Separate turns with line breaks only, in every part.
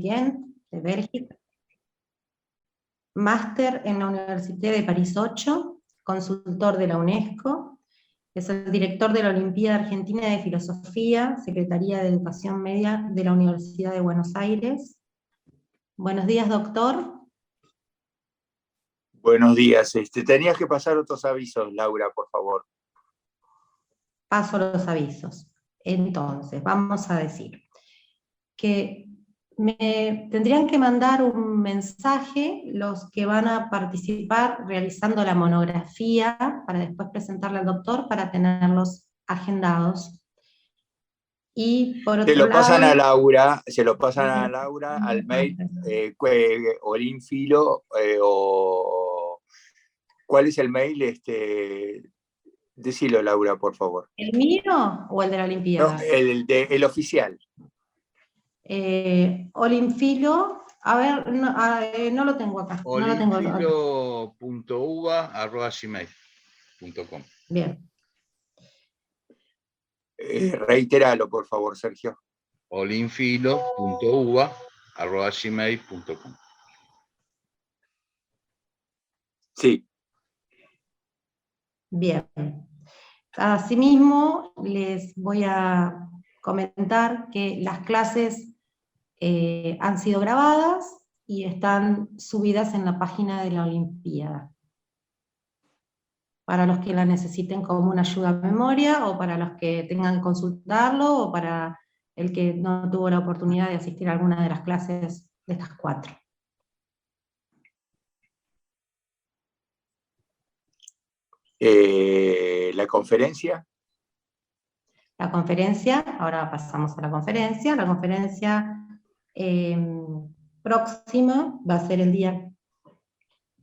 Ghent, de Bélgica. Máster en la Université de París 8, consultor de la UNESCO. Es el director de la Olimpíada Argentina de Filosofía, Secretaría de Educación Media de la Universidad de Buenos Aires. Buenos días, doctor.
Buenos días. Tenías que pasar otros avisos, Laura, por favor.
Paso los avisos. Entonces, vamos a decir que me tendrían que mandar un mensaje los que van a participar realizando la monografía para después presentarle al doctor para tenerlos agendados. Y por otro
Se lo pasan
lado,
a Laura, al mail olinfilo o ¿cuál es el mail? Decilo, Laura, por favor.
¿el mío o el de la Olimpiada?
No, el oficial.
Olinfilo, a ver, no lo tengo acá.
olinfilo.uva@gmail.com.
Bien.
Reiteralo, por favor, Sergio.
olinfilo.uva@gmail.com.
Sí.
Bien. Asimismo, les voy a comentar que las clases han sido grabadas y están subidas en la página de la Olimpiada. Para los que la necesiten como una ayuda a memoria, o para los que tengan que consultarlo, o para el que no tuvo la oportunidad de asistir a alguna de las clases de estas 4.
La conferencia.
La conferencia, ahora pasamos a la conferencia. La conferencia próxima va a ser el día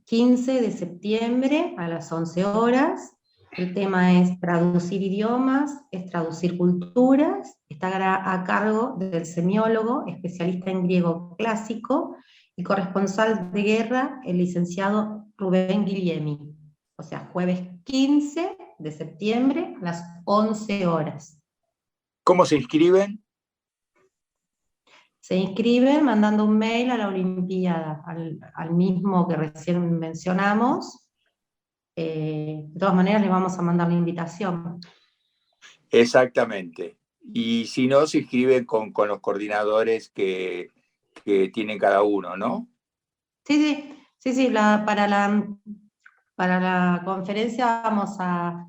15 de septiembre a las 11 horas. El tema es traducir idiomas, es traducir culturas. Estará a cargo del semiólogo, especialista en griego clásico y corresponsal de guerra, el licenciado Rubén Guillemi. O sea, jueves 15 de septiembre a las 11 horas.
¿Cómo se inscriben?
Se inscriben mandando un mail a la Olimpiada, al mismo que recién mencionamos. De todas maneras, les vamos a mandar la invitación.
Exactamente. Y si no, se inscriben con los coordinadores que tienen cada uno, ¿no?
Sí, para la conferencia vamos a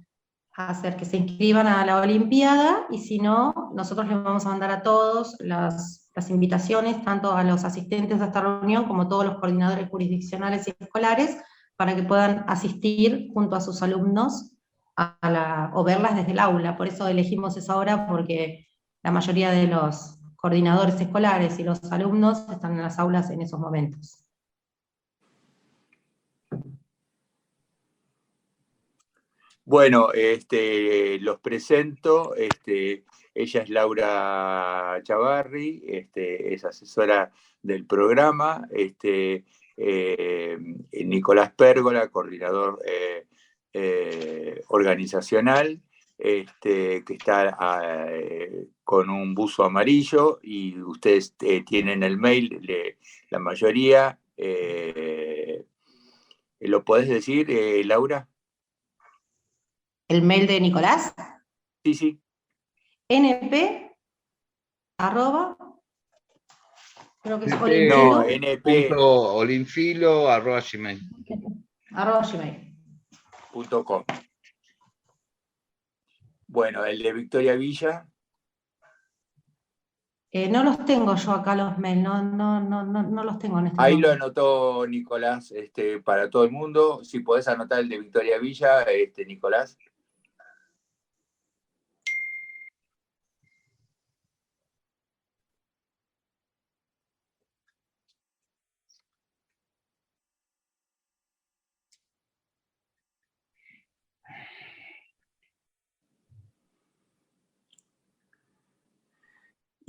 hacer que se inscriban a la Olimpiada, y si no, nosotros les vamos a mandar a todos las invitaciones, tanto a los asistentes a esta reunión como a todos los coordinadores jurisdiccionales y escolares, para que puedan asistir junto a sus alumnos o verlas desde el aula. Por eso elegimos esa hora, porque la mayoría de los coordinadores escolares y los alumnos están en las aulas en esos momentos.
Bueno, los presento. Ella es Laura Chavarri, es asesora del programa. Nicolás Pérgola, coordinador organizacional, que está con un buzo amarillo, y ustedes tienen el mail, la mayoría. ¿Lo podés decir, Laura?
¿El mail de Nicolás?
Sí.
NP, arroba, creo que es
No,
np.olinfilo@gmail.com.
Bueno, el de Victoria Villa.
No los tengo yo acá los mails, no los tengo en este
Ahí
momento.
lo anotó Nicolás, para todo el mundo. Si podés anotar el de Victoria Villa, Nicolás.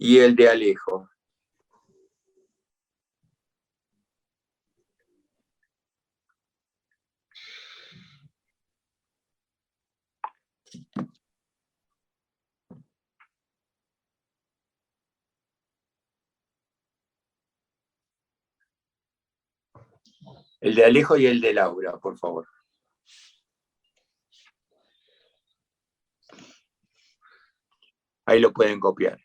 Y el de Alejo. El de Alejo y el de Laura, por favor. Ahí lo pueden copiar.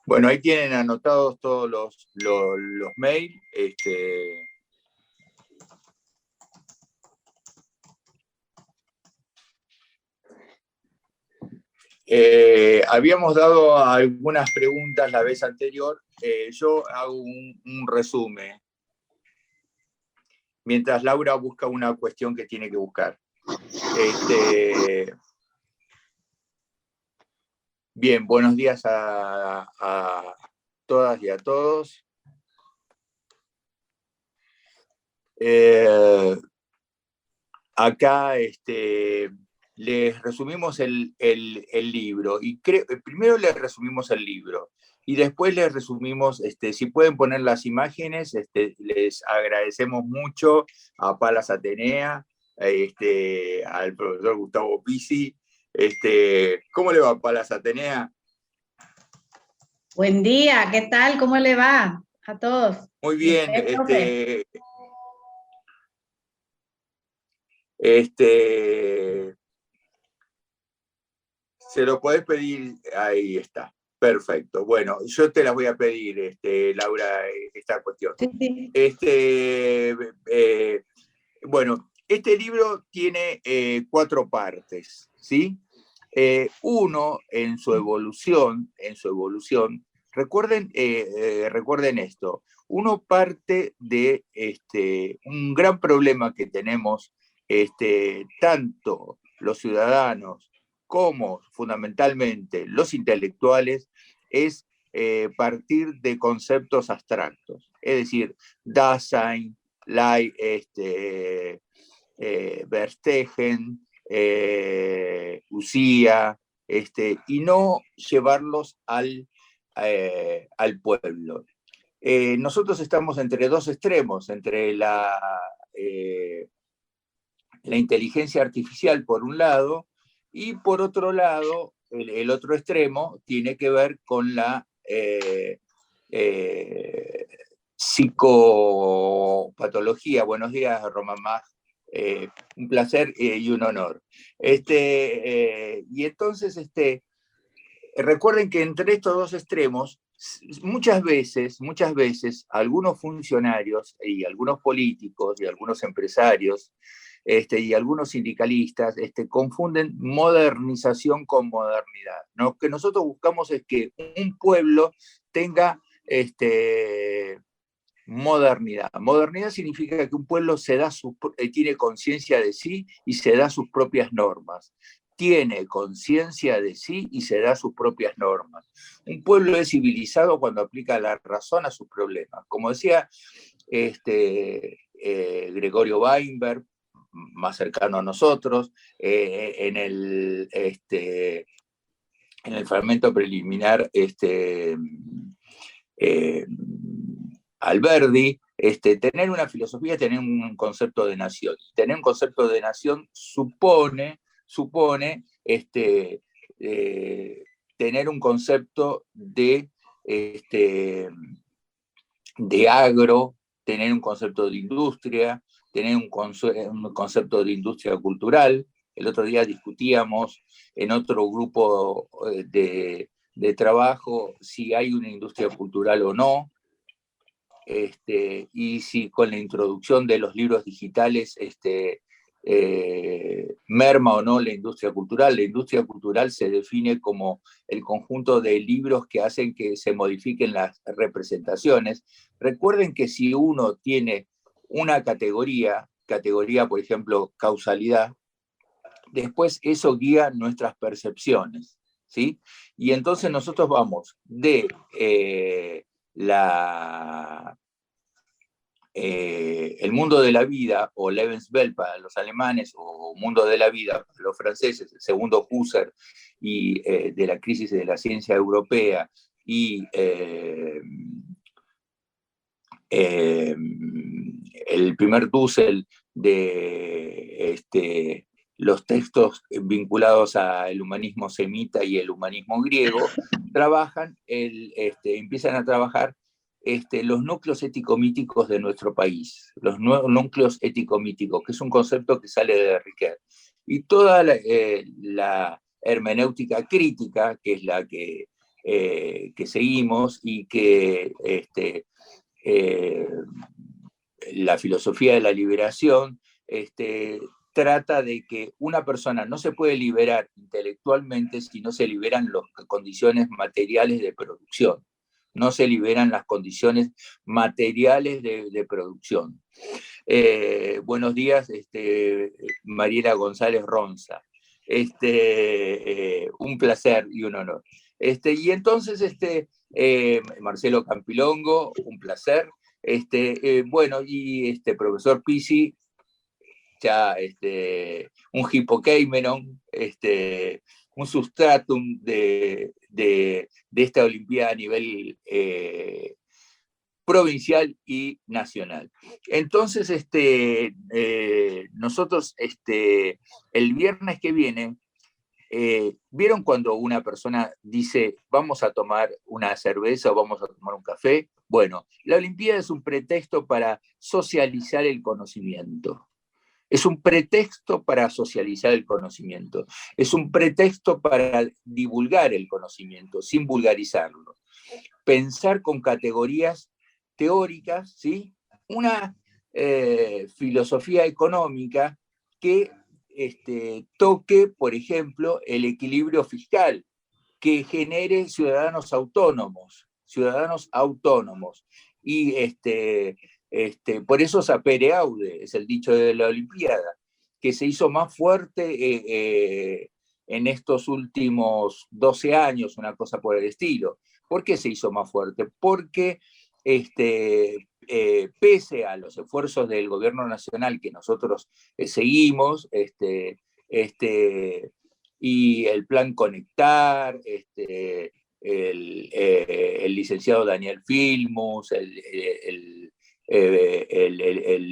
Bueno, ahí tienen anotados todos los mails. Habíamos dado algunas preguntas la vez anterior. Yo hago un resumen, mientras Laura busca una cuestión que tiene que buscar. Bien, buenos días a todas y a todos. Acá les resumimos el libro, y primero les resumimos el libro, y después les resumimos, si pueden poner las imágenes, les agradecemos mucho a Palas Atenea, al profesor Gustavo Pisi. ¿Cómo le va, Palas Atenea?
Buen día, ¿qué tal? ¿Cómo le va a todos?
Muy bien, se lo podés pedir, ahí está, perfecto. Bueno, yo te las voy a pedir, Laura, esta cuestión.
Sí.
Bueno, este libro tiene 4 partes, ¿sí? Uno, en su evolución, recuerden esto, uno parte de un gran problema que tenemos, tanto los ciudadanos como fundamentalmente los intelectuales, es partir de conceptos abstractos, es decir, Dasein, Verstegen, Usía, y no llevarlos al pueblo. Nosotros estamos entre dos extremos, entre la inteligencia artificial por un lado, y por otro lado, el otro extremo tiene que ver con la psicopatología. Buenos días, Román Mag. Un placer y un honor. Y entonces, recuerden que entre estos dos extremos, muchas veces, algunos funcionarios y algunos políticos y algunos empresarios y algunos sindicalistas confunden modernización con modernidad. Lo que nosotros buscamos es que un pueblo tenga modernidad. Modernidad significa que un pueblo tiene conciencia de sí y se da sus propias normas. Tiene conciencia de sí y se da sus propias normas. Un pueblo es civilizado cuando aplica la razón a sus problemas. Como decía Gregorio Weinberg, más cercano a nosotros, en el fragmento preliminar, Alberdi, tener una filosofía, tener un concepto de nación. Tener un concepto de nación supone supone tener un concepto de agro, tener un concepto de industria, tener un concepto de industria cultural. El otro día discutíamos en otro grupo de trabajo si hay una industria cultural o no, y si con la introducción de los libros digitales merma o no la industria cultural. La industria cultural se define como el conjunto de libros que hacen que se modifiquen las representaciones. Recuerden que si uno tiene una categoría, por ejemplo, causalidad, después eso guía nuestras percepciones, ¿sí? Y entonces nosotros vamos de el mundo de la vida, o Lebenswelt para los alemanes, o mundo de la vida para los franceses, el segundo Husserl, y de la crisis de la ciencia europea, y el primer Dussel de los textos vinculados al humanismo semita y el humanismo griego, empiezan a trabajar los núcleos ético-míticos de nuestro país, los núcleos ético-míticos, que es un concepto que sale de Riquet. Y toda la hermenéutica crítica, que es la que seguimos, y que la filosofía de la liberación trata de que una persona no se puede liberar intelectualmente si no se liberan las condiciones materiales de producción. No se liberan las condiciones materiales de producción. Buenos días, Mariela González Ronza. Un placer y un honor. Y entonces, Marcelo Campilongo, un placer. Bueno, y profesor Pisi, ya un hipokeimenon, un sustratum de esta Olimpiada a nivel provincial y nacional. Entonces, nosotros el viernes que viene, ¿vieron cuando una persona dice vamos a tomar una cerveza o vamos a tomar un café? Bueno, la Olimpiada es un pretexto para socializar el conocimiento. Es un pretexto para socializar el conocimiento. Es un pretexto para divulgar el conocimiento, sin vulgarizarlo. Pensar con categorías teóricas, ¿sí? Una filosofía económica que toque, por ejemplo, el equilibrio fiscal, que genere ciudadanos autónomos. Y por eso sapere aude, es el dicho de la Olimpiada, que se hizo más fuerte en estos últimos 12 años, una cosa por el estilo. ¿Por qué se hizo más fuerte? Porque pese a los esfuerzos del gobierno nacional que nosotros seguimos, y el plan Conectar, el licenciado Daniel Filmus, el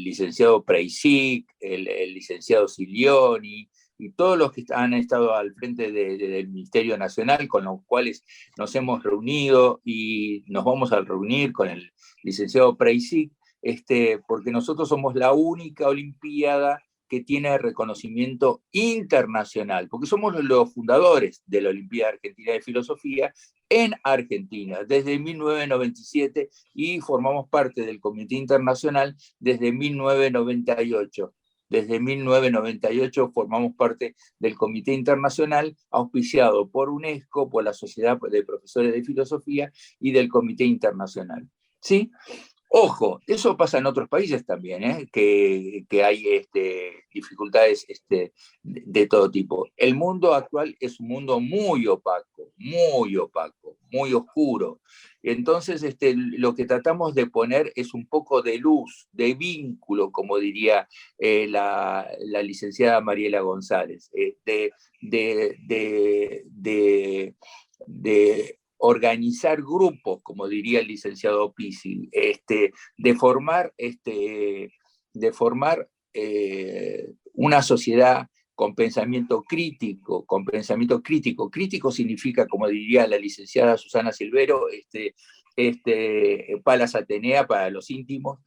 licenciado Preisic, el licenciado Silioni, y todos los que han estado al frente del Ministerio Nacional, con los cuales nos hemos reunido y nos vamos a reunir con el licenciado Preisic, porque nosotros somos la única Olimpiada que tiene reconocimiento internacional, porque somos los fundadores de la Olimpiada Argentina de Filosofía en Argentina, desde 1997, y formamos parte del Comité Internacional desde 1998. Desde 1998 formamos parte del Comité Internacional, auspiciado por UNESCO, por la Sociedad de Profesores de Filosofía y del Comité Internacional. ¿Sí? Ojo, eso pasa en otros países también, que hay dificultades de todo tipo. El mundo actual es un mundo muy opaco, muy oscuro. Entonces, lo que tratamos de poner es un poco de luz, de vínculo, como diría la licenciada Mariela González, de organizar grupos, como diría el licenciado Pisi, de formar una sociedad con pensamiento crítico, con pensamiento crítico. Crítico significa, como diría la licenciada Susana Silvero, palas Atenea para los íntimos.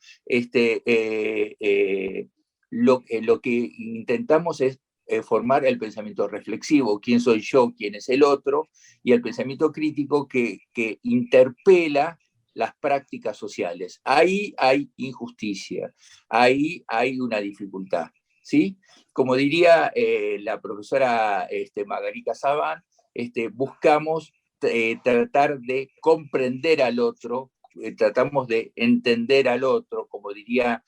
Lo que intentamos es formar el pensamiento reflexivo, quién soy yo, quién es el otro, y el pensamiento crítico que interpela las prácticas sociales. Ahí hay injusticia, ahí hay una dificultad, ¿sí? Como diría la profesora Margarita Sabán, buscamos tratar de comprender al otro, tratamos de entender al otro, como diría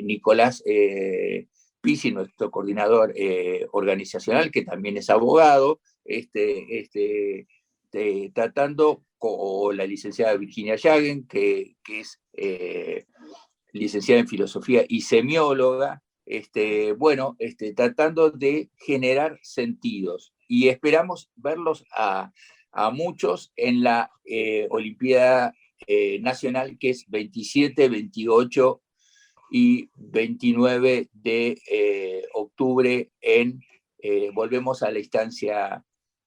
Nicolás Pisi, nuestro coordinador organizacional, que también es abogado, tratando, o la licenciada Virginia Yagen, que es licenciada en filosofía y semióloga, tratando de generar sentidos. Y esperamos verlos a muchos en la Olimpiada Nacional, que es 27, 28 y 29 de octubre volvemos a la instancia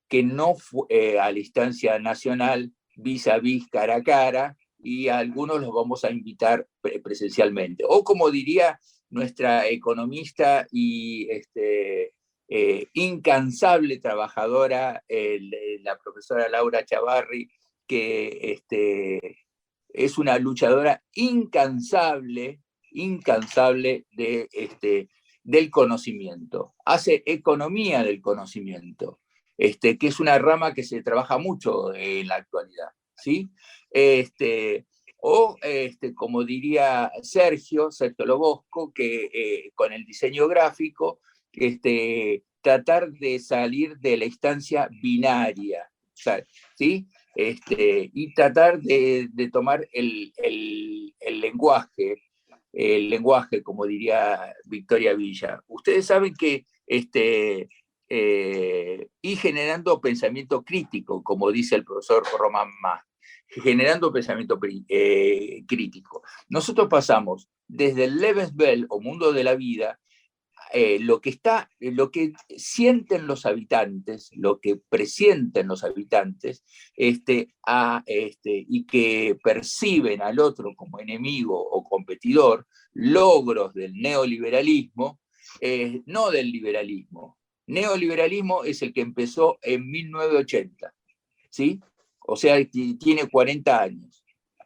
que no fue a la instancia nacional, vis a vis, cara a cara, y a algunos los vamos a invitar presencialmente. O como diría nuestra economista y incansable trabajadora, la profesora Laura Chavarri, que es una luchadora incansable del conocimiento. Hace economía del conocimiento, que es una rama que se trabaja mucho en la actualidad, ¿sí? Como diría Sergio Lobosco, que con el diseño gráfico, tratar de salir de la instancia binaria, ¿sí? Y tratar de tomar el lenguaje, como diría Victoria Villa. Ustedes saben que y generando pensamiento crítico, como dice el profesor Román Mas, generando pensamiento crítico. Nosotros pasamos desde el Lebenswelt, o mundo de la vida, lo que sienten los habitantes, lo que presienten los habitantes, y que perciben al otro como enemigo o competidor, logros del neoliberalismo, no del liberalismo. Neoliberalismo es el que empezó en 1980, ¿sí? O sea, tiene 40 años,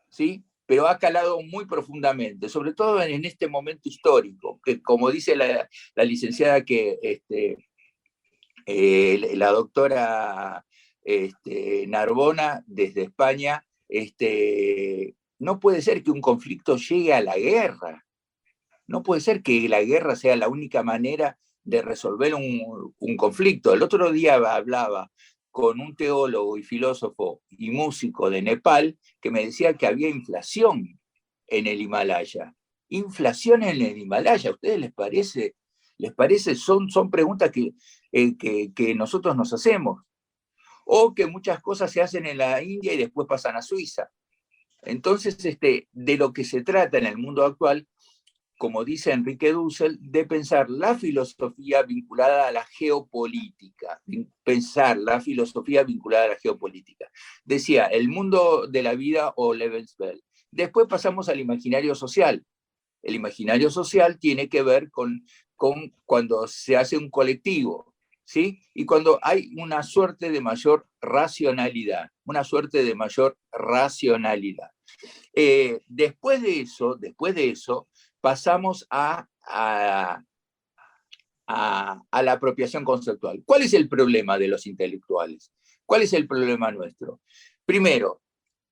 ¿sí? Pero ha calado muy profundamente, sobre todo en este momento histórico, que como dice la licenciada la doctora Narbona desde España, no puede ser que un conflicto llegue a la guerra, no puede ser que la guerra sea la única manera de resolver un conflicto. El otro día hablaba con un teólogo y filósofo y músico de Nepal que me decía que había inflación en el Himalaya. Inflación en el Himalaya, ¿a ustedes les parece? Son preguntas que nosotros nos hacemos. O que muchas cosas se hacen en la India y después pasan a Suiza. Entonces, de lo que se trata en el mundo actual, como dice Enrique Dussel, de pensar la filosofía vinculada a la geopolítica, pensar la filosofía vinculada a la geopolítica. Decía, el mundo de la vida o Lebenswelt. Después pasamos al imaginario social. El imaginario social tiene que ver con cuando se hace un colectivo, ¿sí? Y cuando hay una suerte de mayor racionalidad, Después de eso, pasamos a la apropiación conceptual. ¿Cuál es el problema de los intelectuales? ¿Cuál es el problema nuestro? Primero,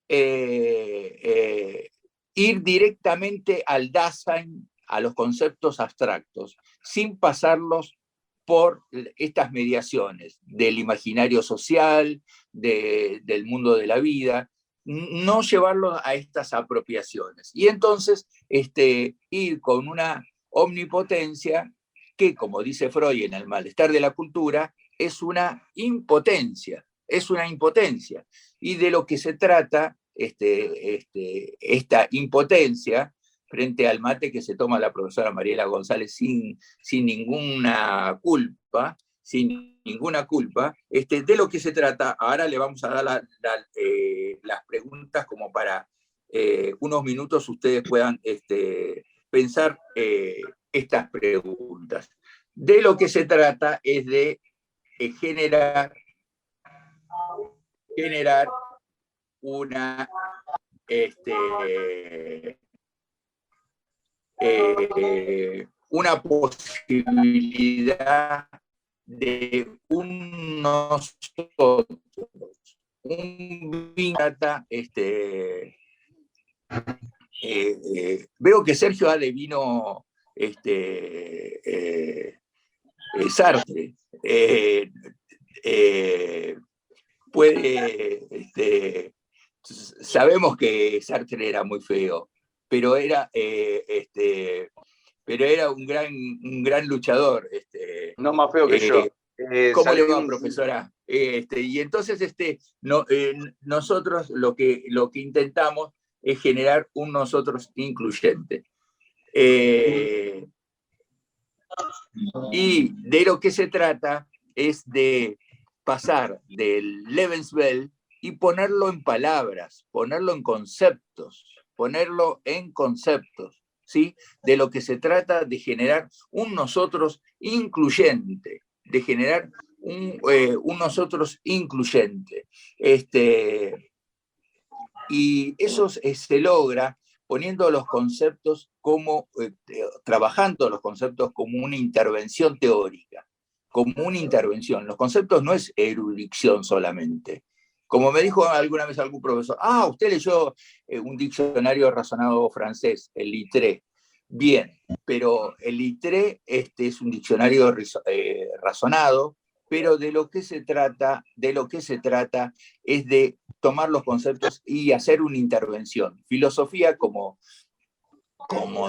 ir directamente al Dasein, a los conceptos abstractos, sin pasarlos por estas mediaciones del imaginario social, del mundo de la vida, no llevarlos a estas apropiaciones. Y entonces ir con una omnipotencia que, como dice Freud en El malestar de la cultura, es una impotencia. Y de lo que se trata esta impotencia frente al mate que se toma la profesora Mariela González sin ninguna culpa, de lo que se trata. Ahora le vamos a dar las preguntas como para unos minutos ustedes puedan pensar estas preguntas. De lo que se trata es de generar una una posibilidad de un nosotros, un vínculo. Veo que Sergio adivino Sartre. Sabemos que Sartre era muy feo, pero era un gran luchador.
No más feo que yo.
¿Cómo le va, profesora? Y entonces nosotros lo que intentamos es generar un nosotros incluyente. Y de lo que se trata es de pasar del Lebenswelt y ponerlo en palabras, ponerlo en conceptos, ¿sí? De lo que se trata de generar un nosotros incluyente, de generar un nosotros incluyente. Y eso se logra poniendo los conceptos como, trabajando los conceptos como una intervención teórica, como una intervención. Los conceptos no es erudición solamente. Como me dijo alguna vez algún profesor, usted leyó un diccionario razonado francés, el Littré. Bien, pero el Littré es un diccionario razonado, pero de lo que se trata es de tomar los conceptos y hacer una intervención. Filosofía, como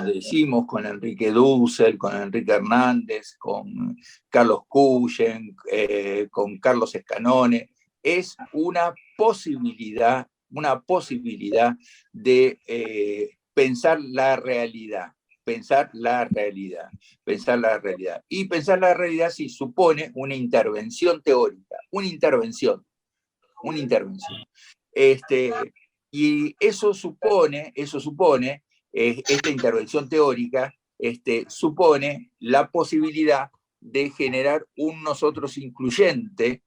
decimos con Enrique Dussel, con Enrique Hernández, con Carlos Cuyen, con Carlos Escanone, es una posibilidad de pensar la realidad. Y pensar la realidad sí supone una intervención teórica, una intervención. Y eso supone, esta intervención teórica, supone la posibilidad de generar un nosotros incluyente,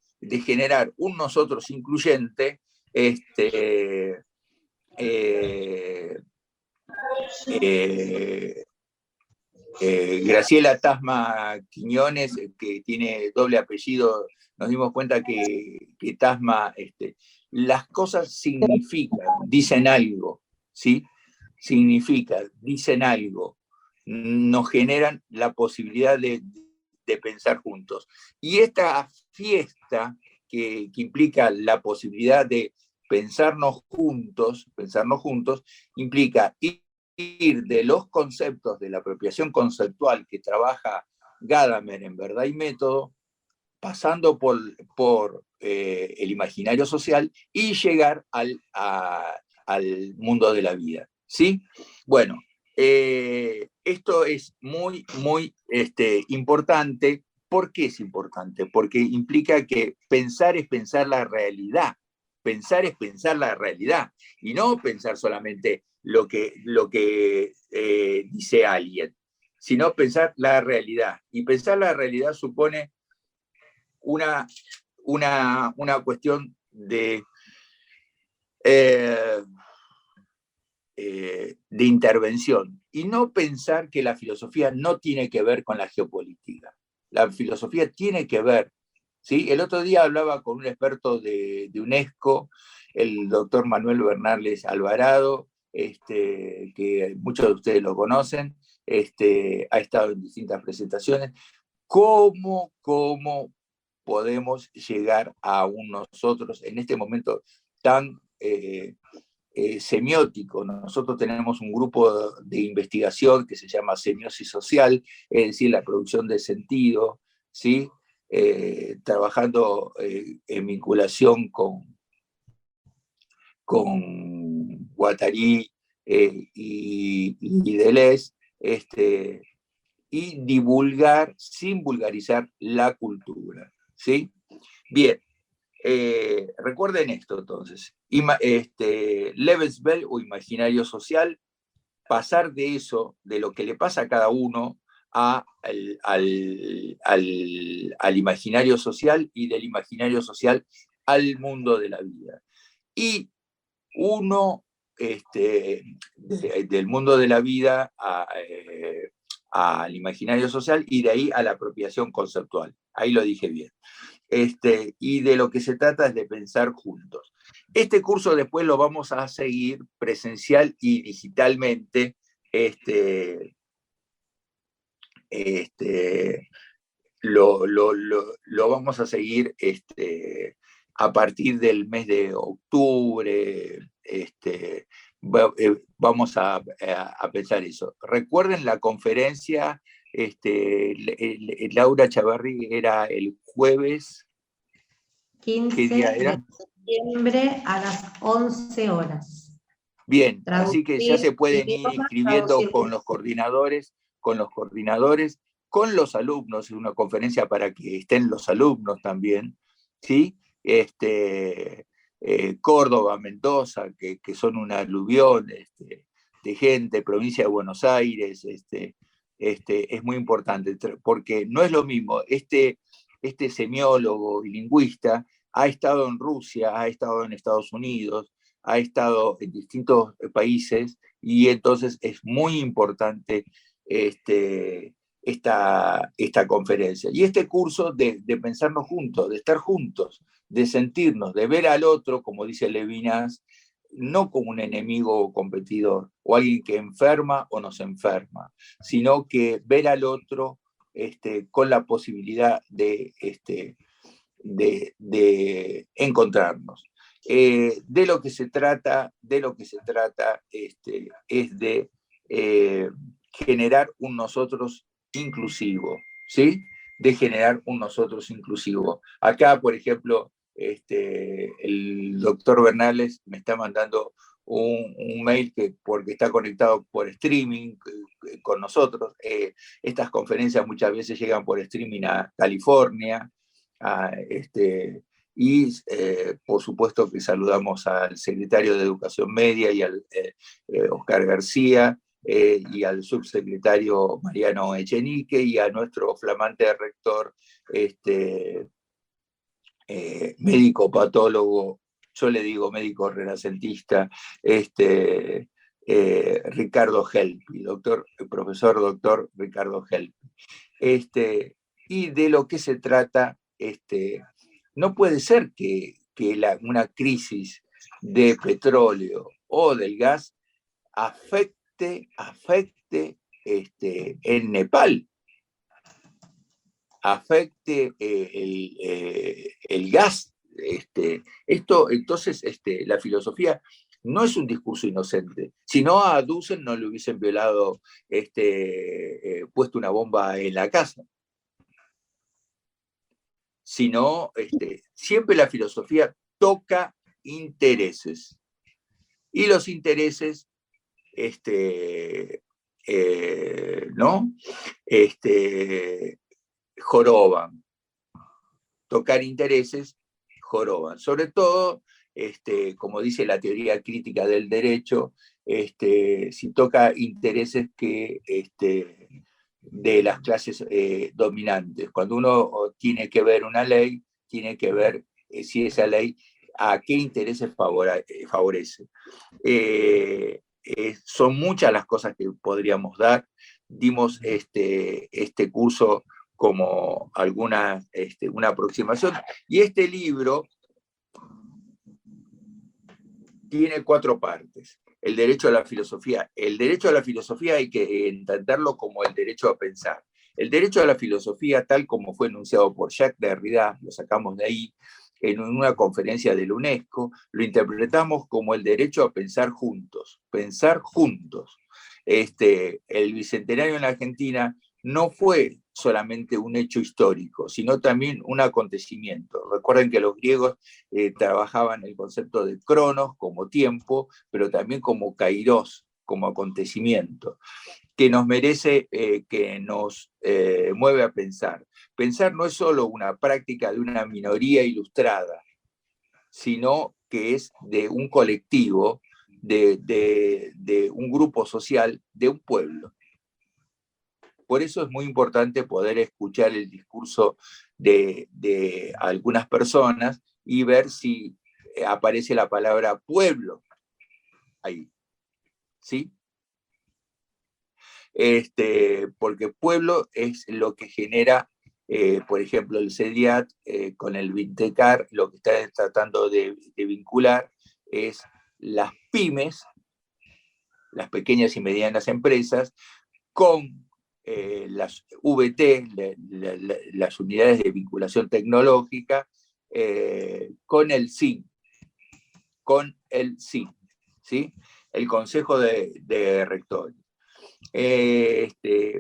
Graciela Tasma Quiñones, que tiene doble apellido, nos dimos cuenta que Tasma, las cosas significan, dicen algo, ¿sí? Dicen algo, nos generan la posibilidad de pensar juntos. Y esta fiesta que implica la posibilidad de pensarnos juntos, implica ir de los conceptos de la apropiación conceptual que trabaja Gadamer en Verdad y Método, pasando por el imaginario social y llegar al mundo de la vida, ¿sí? Bueno, esto es muy, muy importante. ¿Por qué es importante? Porque implica que pensar es pensar la realidad. Y no pensar solamente lo que dice alguien, sino pensar la realidad. Y pensar la realidad supone una cuestión de intervención, y no pensar que la filosofía no tiene que ver con la geopolítica. La filosofía tiene que ver, ¿sí? El otro día hablaba con un experto de UNESCO, el doctor Manuel Bernales Alvarado, que muchos de ustedes lo conocen, ha estado en distintas presentaciones. ¿Cómo podemos llegar a un nosotros en este momento tan semiótico? Nosotros tenemos un grupo de investigación que se llama semiosis social, es decir, la producción de sentido, ¿sí? Trabajando en vinculación con Guattari, y Deleuze, y divulgar sin vulgarizar la cultura, ¿sí? Bien, recuerden esto entonces, Lebenswelt o imaginario social, pasar de eso, de lo que le pasa a cada uno, al imaginario social, y del imaginario social al mundo de la vida. Y uno, del mundo de la vida al imaginario social, y de ahí a la apropiación conceptual. Ahí lo dije bien. Y de lo que se trata es de pensar juntos. Este curso después lo vamos a seguir presencial y digitalmente, lo vamos a seguir a partir del mes de octubre. Vamos a pensar eso. Recuerden la conferencia, Laura Chavarri, era el jueves.
15
¿Qué día era?
de septiembre a las 11 horas.
Bien,
Traducir
así que ya se pueden ir
idiomas,
inscribiendo
traducir
con los coordinadores, con los alumnos. Es una conferencia para que estén los alumnos también, ¿sí? Córdoba, Mendoza, que son un aluvión de gente, provincia de Buenos Aires, es muy importante, porque no es lo mismo. Este semiólogo y lingüista ha estado en Rusia, ha estado en Estados Unidos, ha estado en distintos países, y entonces es muy importante esta conferencia. Y este curso de pensarnos juntos, de estar juntos, de sentirnos, de ver al otro, como dice Levinas, no como un enemigo o competidor, o alguien que enferma o nos enferma, sino que ver al otro con la posibilidad de encontrarnos. De lo que se trata es de generar un nosotros inclusivo, ¿sí? De generar un nosotros inclusivo. Acá, por ejemplo, el doctor Bernales me está mandando un mail porque está conectado por streaming con nosotros. Estas conferencias muchas veces llegan por streaming a California. Y por supuesto que saludamos al secretario de Educación Media y al Oscar García, y al subsecretario Mariano Echenique, y a nuestro flamante rector, médico patólogo, yo le digo médico renacentista, Ricardo Helpi, profesor doctor Ricardo Helpi. Y de lo que se trata, no puede ser que una crisis de petróleo o del gas afecte en Nepal, afecte el gas. Esto, entonces, la filosofía no es un discurso inocente. Si no, a Dussel no le hubiesen violado, puesto una bomba en la casa. Sino, siempre la filosofía toca intereses. Y los intereses, ¿no? Joroban. Tocar intereses joroban. Sobre todo, como dice la teoría crítica del derecho, si toca intereses que de las clases dominantes. Cuando uno tiene que ver una ley, tiene que ver si esa ley a qué intereses favorece. Son muchas las cosas que podríamos dar. Dimos este curso como una aproximación. Y este libro tiene 4 partes. El derecho a la filosofía. El derecho a la filosofía hay que entenderlo como el derecho a pensar. El derecho a la filosofía, tal como fue enunciado por Jacques Derrida, lo sacamos de ahí, en una conferencia de la UNESCO, lo interpretamos como el derecho a pensar juntos. Pensar juntos. El Bicentenario en la Argentina no fue solamente un hecho histórico, sino también un acontecimiento. Recuerden que los griegos trabajaban el concepto de cronos como tiempo, pero también como kairos, como acontecimiento, que nos merece, que nos mueve a pensar. Pensar no es solo una práctica de una minoría ilustrada, sino que es de un colectivo, de un grupo social, de un pueblo. Por eso es muy importante poder escuchar el discurso de algunas personas y ver si aparece la palabra pueblo ahí, ¿sí? Porque pueblo es lo que genera, por ejemplo, el CEDIAT con el Vintecar, lo que está tratando de vincular es las pymes, las pequeñas y medianas empresas, con las VT, las unidades de vinculación tecnológica, con el SIN, ¿sí? El Consejo de Rectores.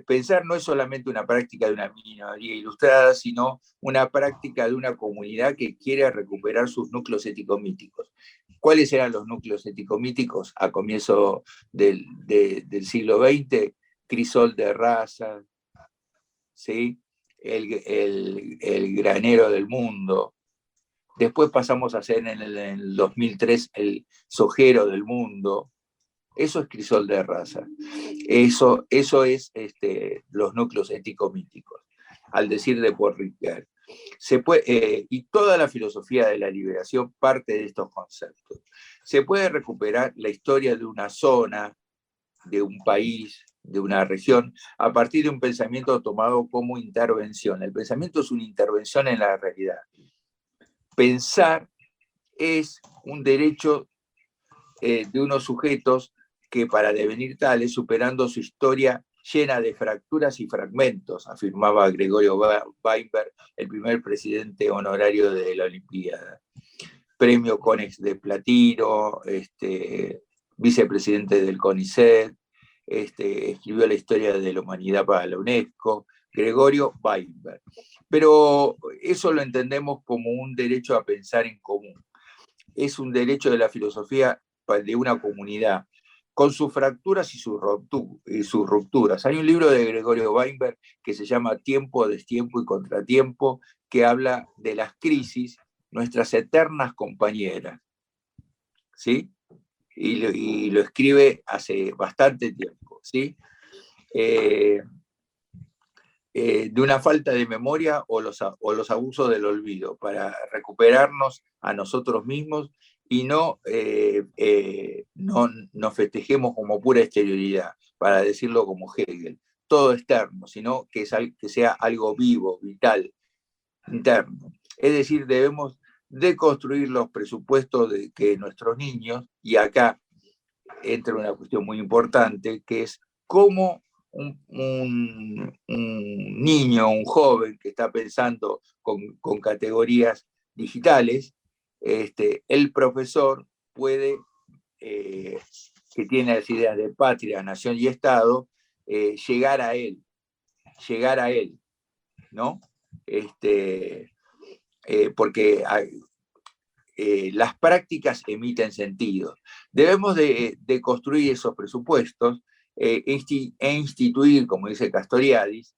Pensar no es solamente una práctica de una minoría ilustrada, sino una práctica de una comunidad que quiere recuperar sus núcleos ético-míticos. ¿Cuáles eran los núcleos ético-míticos a comienzo del siglo XX? Crisol de Raza, ¿sí? el granero del mundo. Después pasamos a ser en el 2003 el sojero del mundo. Eso es Crisol de Raza. Eso es los núcleos ético-míticos, al decir de Paul Ricoeur. Y toda la filosofía de la liberación parte de estos conceptos. Se puede recuperar la historia de una zona, de un país, de una región, a partir de un pensamiento tomado como intervención. El pensamiento es una intervención en la realidad. Pensar es un derecho de unos sujetos que para devenir tales, superando su historia llena de fracturas y fragmentos, afirmaba Gregorio Weinberg, el primer presidente honorario de la Olimpiada. Premio Conex de Platino, vicepresidente del CONICET, escribió la historia de la humanidad para la UNESCO, Gregorio Weinberg. Pero eso lo entendemos como un derecho a pensar en común. Es un derecho de la filosofía de una comunidad, con sus fracturas y sus rupturas. Hay un libro de Gregorio Weinberg que se llama Tiempo, Destiempo y Contratiempo, que habla de las crisis, nuestras eternas compañeras, ¿sí? Y lo escribe hace bastante tiempo, ¿sí? De una falta de memoria o los abusos del olvido, para recuperarnos a nosotros mismos y no nos festejemos como pura exterioridad, para decirlo como Hegel, todo externo, sino que sea algo vivo, vital, interno. Es decir, debemos deconstruir los presupuestos de que nuestros niños, y acá entra una cuestión muy importante, que es cómo un niño, un joven que está pensando con categorías digitales, el profesor puede, que tiene las ideas de patria, nación y Estado, llegar a él, ¿no? Porque las prácticas emiten sentido. Debemos de construir esos presupuestos e instituir, como dice Castoriadis,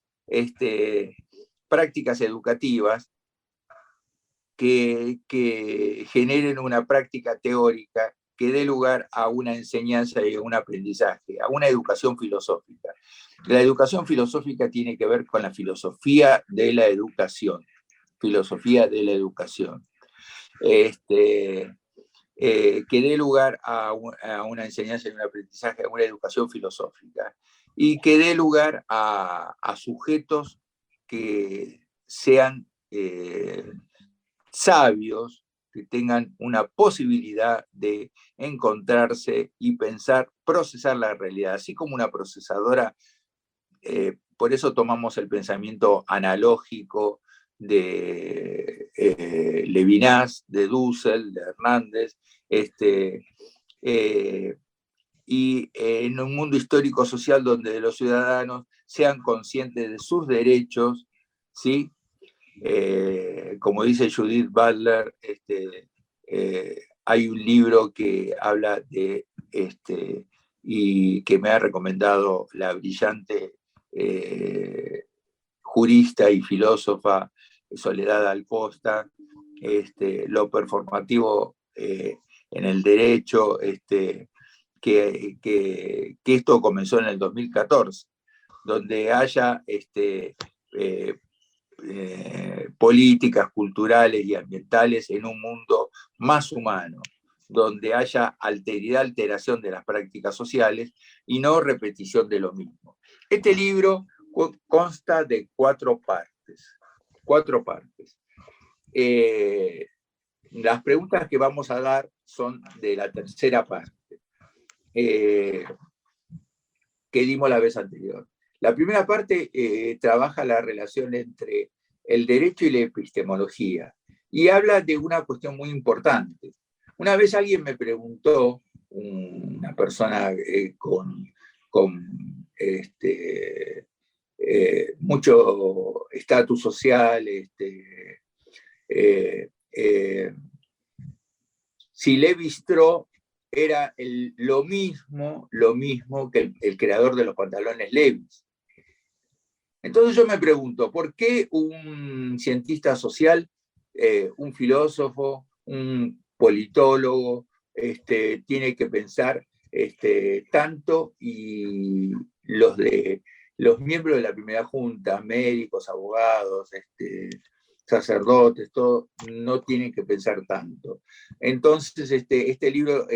prácticas educativas que generen una práctica teórica que dé lugar a una enseñanza y a un aprendizaje, a una educación filosófica. La educación filosófica tiene que ver con la filosofía de la educación. Filosofía de la educación. Que dé lugar a una enseñanza y un aprendizaje, a una educación filosófica, y que dé lugar a sujetos que sean sabios, que tengan una posibilidad de encontrarse y pensar, procesar la realidad, así como una procesadora. Por eso tomamos el pensamiento analógico de Levinas, de Dussel, de Hernández, y en un mundo histórico social donde los ciudadanos sean conscientes de sus derechos, ¿sí? Como dice Judith Butler, hay un libro que habla de y que me ha recomendado la brillante jurista y filósofa Soledad Alcosta, lo performativo en el derecho, que esto comenzó en el 2014, donde haya políticas culturales y ambientales en un mundo más humano, donde haya alteración de las prácticas sociales y no repetición de lo mismo. Este libro consta de 4 partes. 4 partes. Las preguntas que vamos a dar son de la tercera parte, que dimos la vez anterior. La primera parte trabaja la relación entre el derecho y la epistemología, y habla de una cuestión muy importante. Una vez alguien me preguntó, una persona con mucho estatus social, si Lévi-Strauss era lo mismo que el creador de los pantalones Levi's. Entonces yo me pregunto, ¿por qué un cientista social, un filósofo, un politólogo, tiene que pensar tanto, y los miembros de la primera junta, médicos, abogados, sacerdotes, todo, no tienen que pensar tanto? Entonces este libro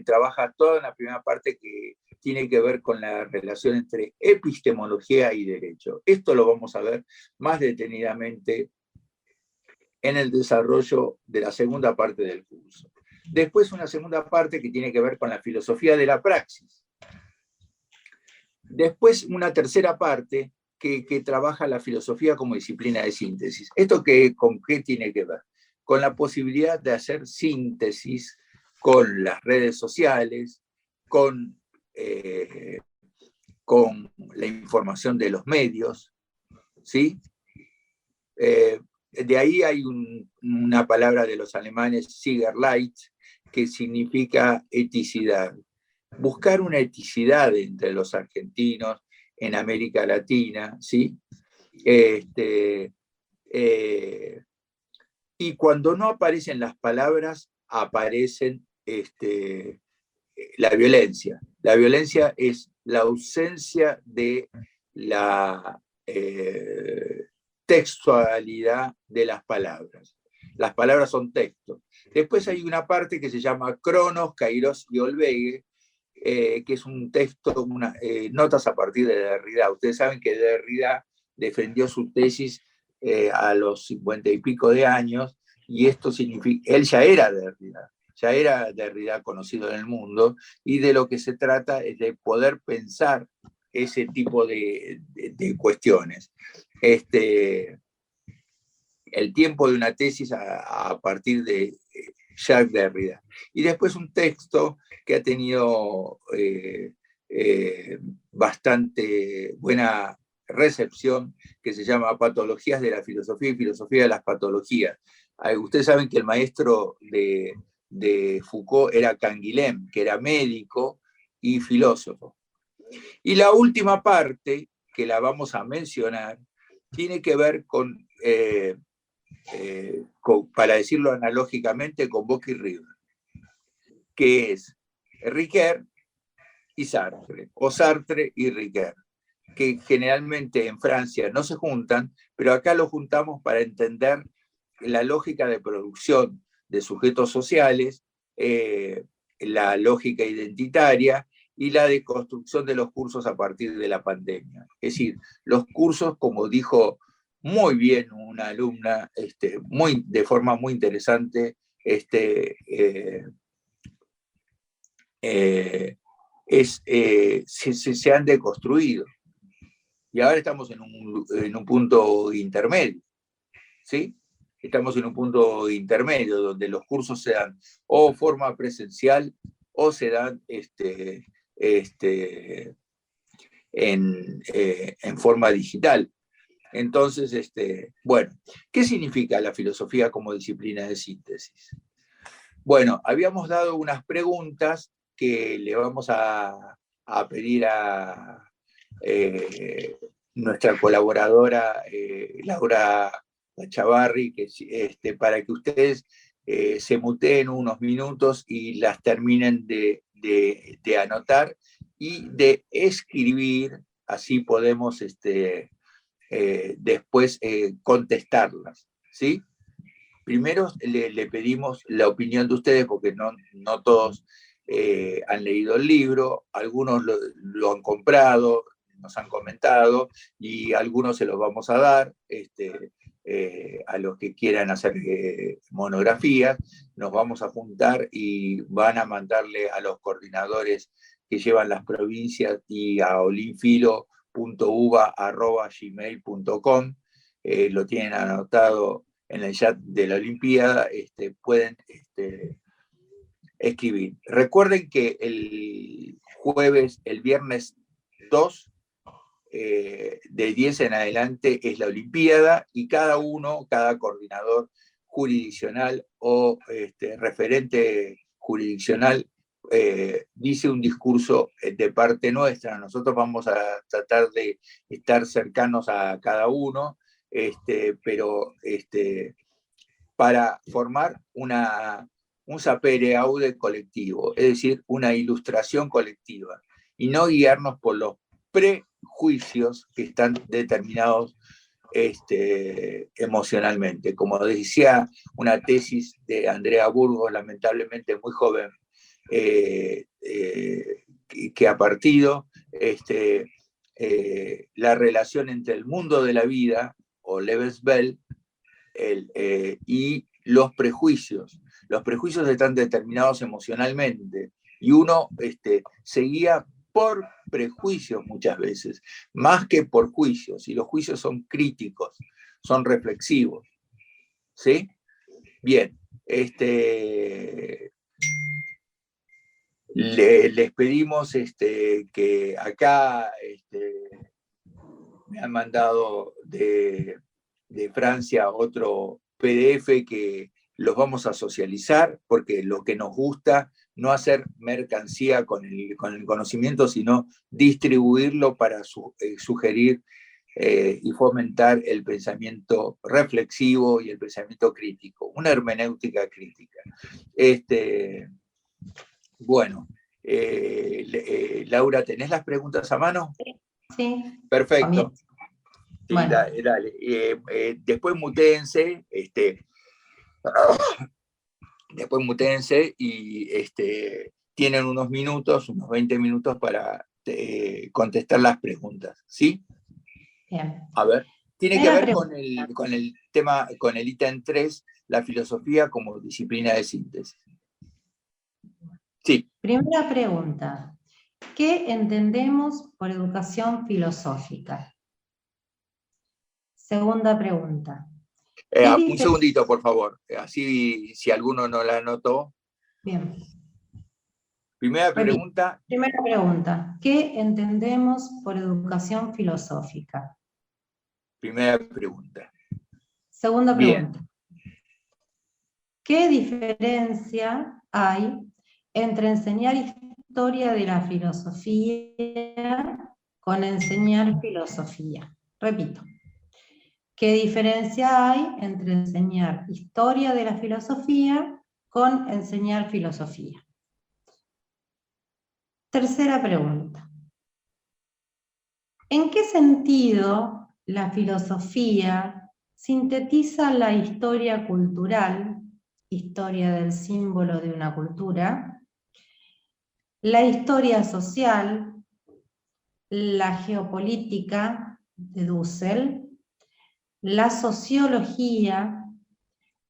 trabaja toda la primera parte que tiene que ver con la relación entre epistemología y derecho. Esto lo vamos a ver más detenidamente en el desarrollo de la segunda parte del curso. Después una segunda parte que tiene que ver con la filosofía de la praxis. Después una tercera parte que trabaja la filosofía como disciplina de síntesis. ¿Esto con qué tiene que ver? Con la posibilidad de hacer síntesis con las redes sociales, con la información de los medios, ¿sí? De ahí hay una palabra de los alemanes, Sicherheit, que significa eticidad. Buscar una eticidad entre los argentinos en América Latina, ¿sí? Y cuando no aparecen las palabras, aparecen la violencia. La violencia es la ausencia de la textualidad de las palabras. Las palabras son texto. Después hay una parte que se llama Cronos, Kairos y Olvegue, que es un texto, notas a partir de Derrida. Ustedes saben que Derrida defendió su tesis a los 50 y pico de años, y esto significa, él ya era Derrida conocido en el mundo, y de lo que se trata es de poder pensar ese tipo de cuestiones. El tiempo de una tesis a partir de Jacques Derrida. Y después un texto que ha tenido bastante buena recepción, que se llama Patologías de la Filosofía y Filosofía de las Patologías. Ustedes saben que el maestro de Foucault era Canguilhem, que era médico y filósofo. Y la última parte, que la vamos a mencionar, tiene que ver con para decirlo analógicamente, con Bock y River, que es Ricoeur y Sartre, o Sartre y Ricoeur, que generalmente en Francia no se juntan, pero acá lo juntamos para entender la lógica de producción de sujetos sociales, la lógica identitaria y la deconstrucción de los cursos a partir de la pandemia. Es decir, los cursos, como dijo muy bien una alumna, de forma muy interesante, se han deconstruido. Y ahora estamos en un punto intermedio, ¿sí? Estamos en un punto intermedio donde los cursos se dan o forma presencial o se dan en forma digital. Entonces, bueno, ¿qué significa la filosofía como disciplina de síntesis? Bueno, habíamos dado unas preguntas que le vamos a a pedir a nuestra colaboradora Laura Chavarri que para que ustedes se muteen unos minutos y las terminen de anotar y de escribir, así podemos después contestarlas, ¿sí? Primero le pedimos la opinión de ustedes, porque no todos han leído el libro, algunos lo han comprado, nos han comentado, y algunos se los vamos a dar a los que quieran hacer monografías. Nos vamos a juntar y van a mandarle a los coordinadores que llevan las provincias y a olinfilo.uva@gmail.com, lo tienen anotado en el chat de la Olimpiada, pueden escribir. Recuerden que el viernes 2, de 10 en adelante, es la Olimpiada, y cada coordinador jurisdiccional o referente jurisdiccional dice un discurso de parte nuestra. Nosotros vamos a tratar de estar cercanos a cada uno, pero para formar un sapere aude colectivo, es decir, una ilustración colectiva, y no guiarnos por los prejuicios que están determinados emocionalmente. Como decía una tesis de Andrea Burgos, lamentablemente muy joven, que ha partido, la relación entre el mundo de la vida, o Lebenswelt, y los prejuicios. Los prejuicios están determinados emocionalmente, y uno se guía por prejuicios muchas veces, más que por juicios, y los juicios son críticos, son reflexivos. ¿Sí? Bien, les pedimos que acá me han mandado de Francia otro PDF que los vamos a socializar, porque lo que nos gusta, no hacer mercancía con el conocimiento, sino distribuirlo para sugerir y fomentar el pensamiento reflexivo y el pensamiento crítico, una hermenéutica crítica. Bueno, Laura, ¿tenés las preguntas a mano?
Sí.
Perfecto. Sí,
bueno.
dale. Después mutéense, y tienen unos 20 minutos para contestar las preguntas, ¿sí?
Bien.
A ver, tiene que ver con el tema, con el ítem 3, la filosofía como disciplina de síntesis. Sí.
Primera pregunta. ¿Qué entendemos por educación filosófica? Segunda pregunta.
Un segundito, por favor. Así, si alguno no la anotó.
Bien.
Primera pregunta.
Primera pregunta. ¿Qué entendemos por educación filosófica?
Primera pregunta.
Segunda pregunta.
Bien.
¿Qué diferencia hay entre enseñar historia de la filosofía con enseñar filosofía? Repito. ¿Qué diferencia hay entre enseñar historia de la filosofía con enseñar filosofía? Tercera pregunta. ¿En qué sentido la filosofía sintetiza la historia cultural, historia del símbolo de una cultura, la historia social, la geopolítica de Dussel, la sociología,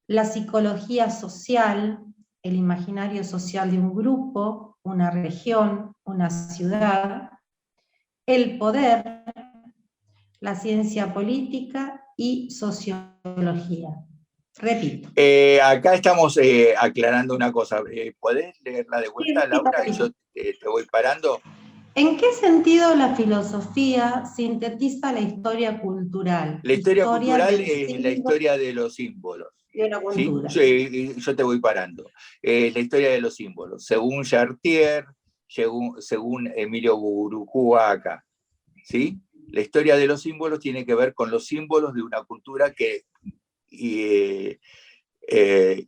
la psicología social, el imaginario social de un grupo, una región, una ciudad, el poder, la ciencia política y sociología? Repito.
Acá estamos aclarando una cosa. ¿Podés leerla de vuelta, sí, Laura? Y yo te voy parando.
¿En qué sentido la filosofía sintetiza la historia cultural?
La historia cultural es la historia de los símbolos.
De la cultura.
¿Sí? Yo te voy parando. La historia de los símbolos. Según Chartier, según Emilio Burucúa acá, ¿sí? La historia de los símbolos tiene que ver con los símbolos de una cultura que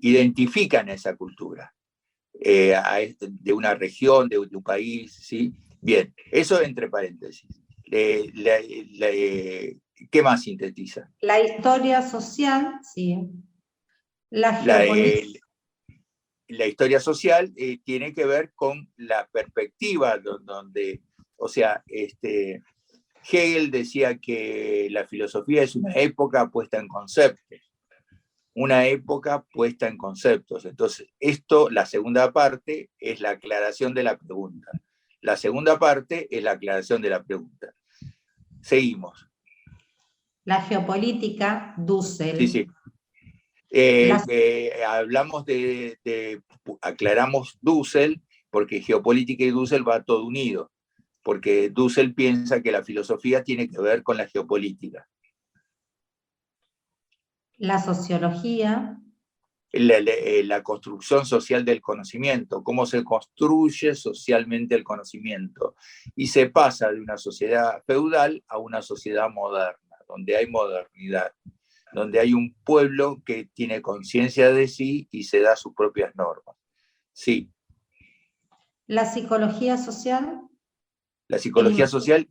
identifican a esa cultura, de una región, de un país, ¿sí? Bien, eso entre paréntesis. ¿Qué más sintetiza?
La historia social, sí. La
La
geopolítica.
historia social tiene que ver con la perspectiva donde, o sea, Hegel decía que la filosofía es una época puesta en conceptos, una época puesta en conceptos. Entonces, la segunda parte es la aclaración de la pregunta. La segunda parte es la aclaración de la pregunta. Seguimos.
La geopolítica, Dussel.
Sí, sí. Hablamos aclaramos Dussel, porque geopolítica y Dussel va todo unido, porque Dussel piensa que la filosofía tiene que ver con la geopolítica.
La sociología.
La construcción social del conocimiento, cómo se construye socialmente el conocimiento, y se pasa de una sociedad feudal a una sociedad moderna, donde hay modernidad, donde hay un pueblo que tiene conciencia de sí y se da sus propias normas. Sí.
La psicología social.
La psicología social.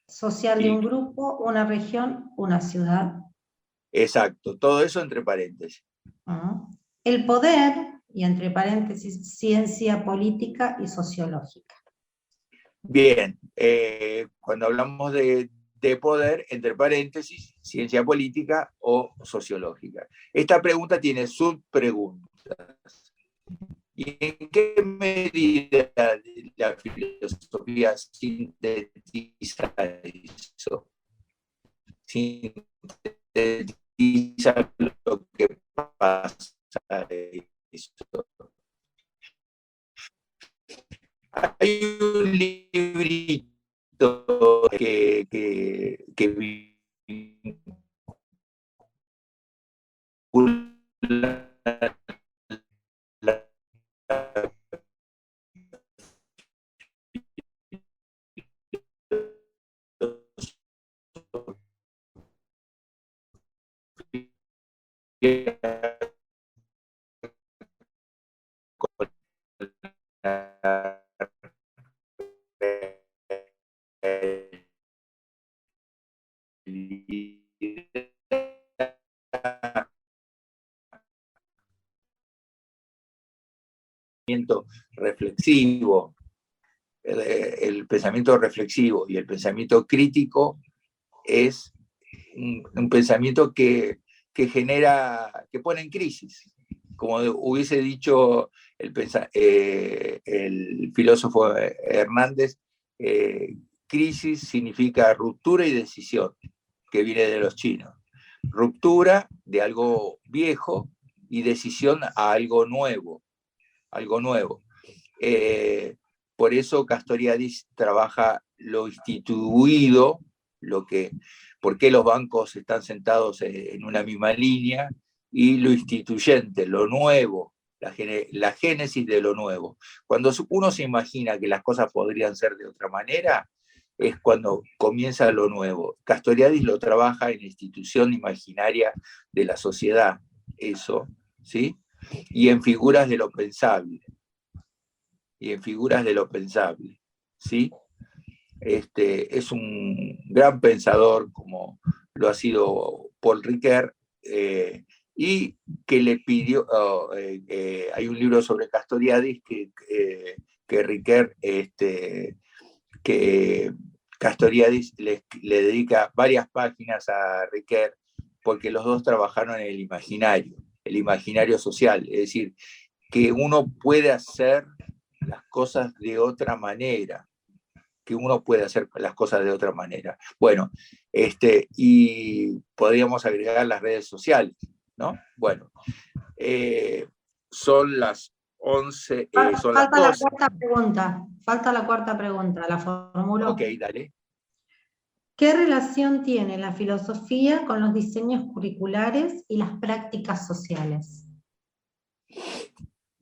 Social de un grupo, una región, una ciudad.
Exacto, todo eso entre paréntesis.
El poder, y entre paréntesis, ciencia política y sociológica.
Bien, cuando hablamos de poder, entre paréntesis, ciencia política o sociológica. Esta pregunta tiene subpreguntas. ¿Y en qué medida la filosofía sintetiza eso? Sintetiza lo que pasa eso. Hay un librito que vincula reflexivo, el pensamiento reflexivo y el pensamiento crítico es un pensamiento que genera, que pone en crisis. Como hubiese dicho el filósofo Hernández, crisis significa ruptura y decisión, que viene de los chinos. Ruptura de algo viejo y decisión a algo nuevo. Algo nuevo. Por eso Castoriadis trabaja lo instituido, por qué los bancos están sentados en una misma línea, y lo instituyente, lo nuevo, la génesis de lo nuevo. Cuando uno se imagina que las cosas podrían ser de otra manera, es cuando comienza lo nuevo. Castoriadis lo trabaja en la institución imaginaria de la sociedad, eso, ¿sí? Y en figuras de lo pensable. ¿Sí? Es un gran pensador, como lo ha sido Paul Ricoeur, y que le pidió, hay un libro sobre Castoriadis que Ricoeur, que Castoriadis le dedica varias páginas a Ricoeur, porque los dos trabajaron en el imaginario social, es decir, que uno puede hacer las cosas de otra manera, Bueno, y podríamos agregar las redes sociales, ¿no? Bueno, son las 11, son las 12.
Falta la cuarta pregunta, ¿la formulo?
Ok, dale.
¿Qué relación tiene la filosofía con los diseños curriculares y las prácticas sociales?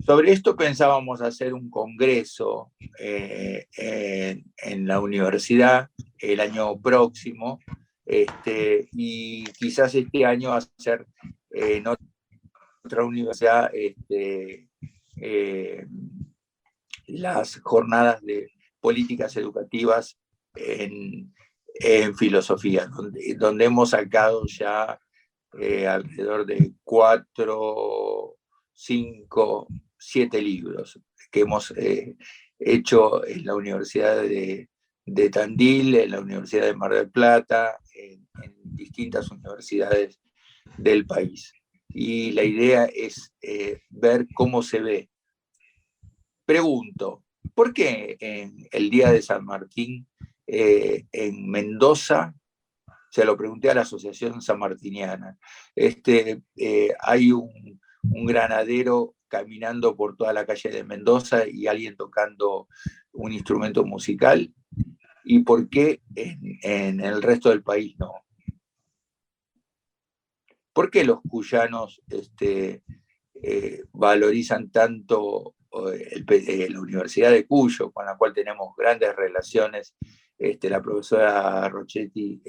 Sobre esto pensábamos hacer un congreso en la universidad el año próximo, y quizás este año hacer en otra universidad las jornadas de políticas educativas en filosofía, donde hemos sacado ya alrededor de 4, 5, 7 libros que hemos hecho en la Universidad de Tandil, en la Universidad de Mar del Plata, en distintas universidades del país. Y la idea es ver cómo se ve. Pregunto, ¿por qué en el día de San Martín, en Mendoza, se lo pregunté a la Asociación Sanmartiniana, hay un granadero caminando por toda la calle de Mendoza y alguien tocando un instrumento musical? ¿Y por qué en el resto del país no? ¿Por qué los cuyanos valorizan tanto la Universidad de Cuyo, con la cual tenemos grandes relaciones? La profesora Rochetti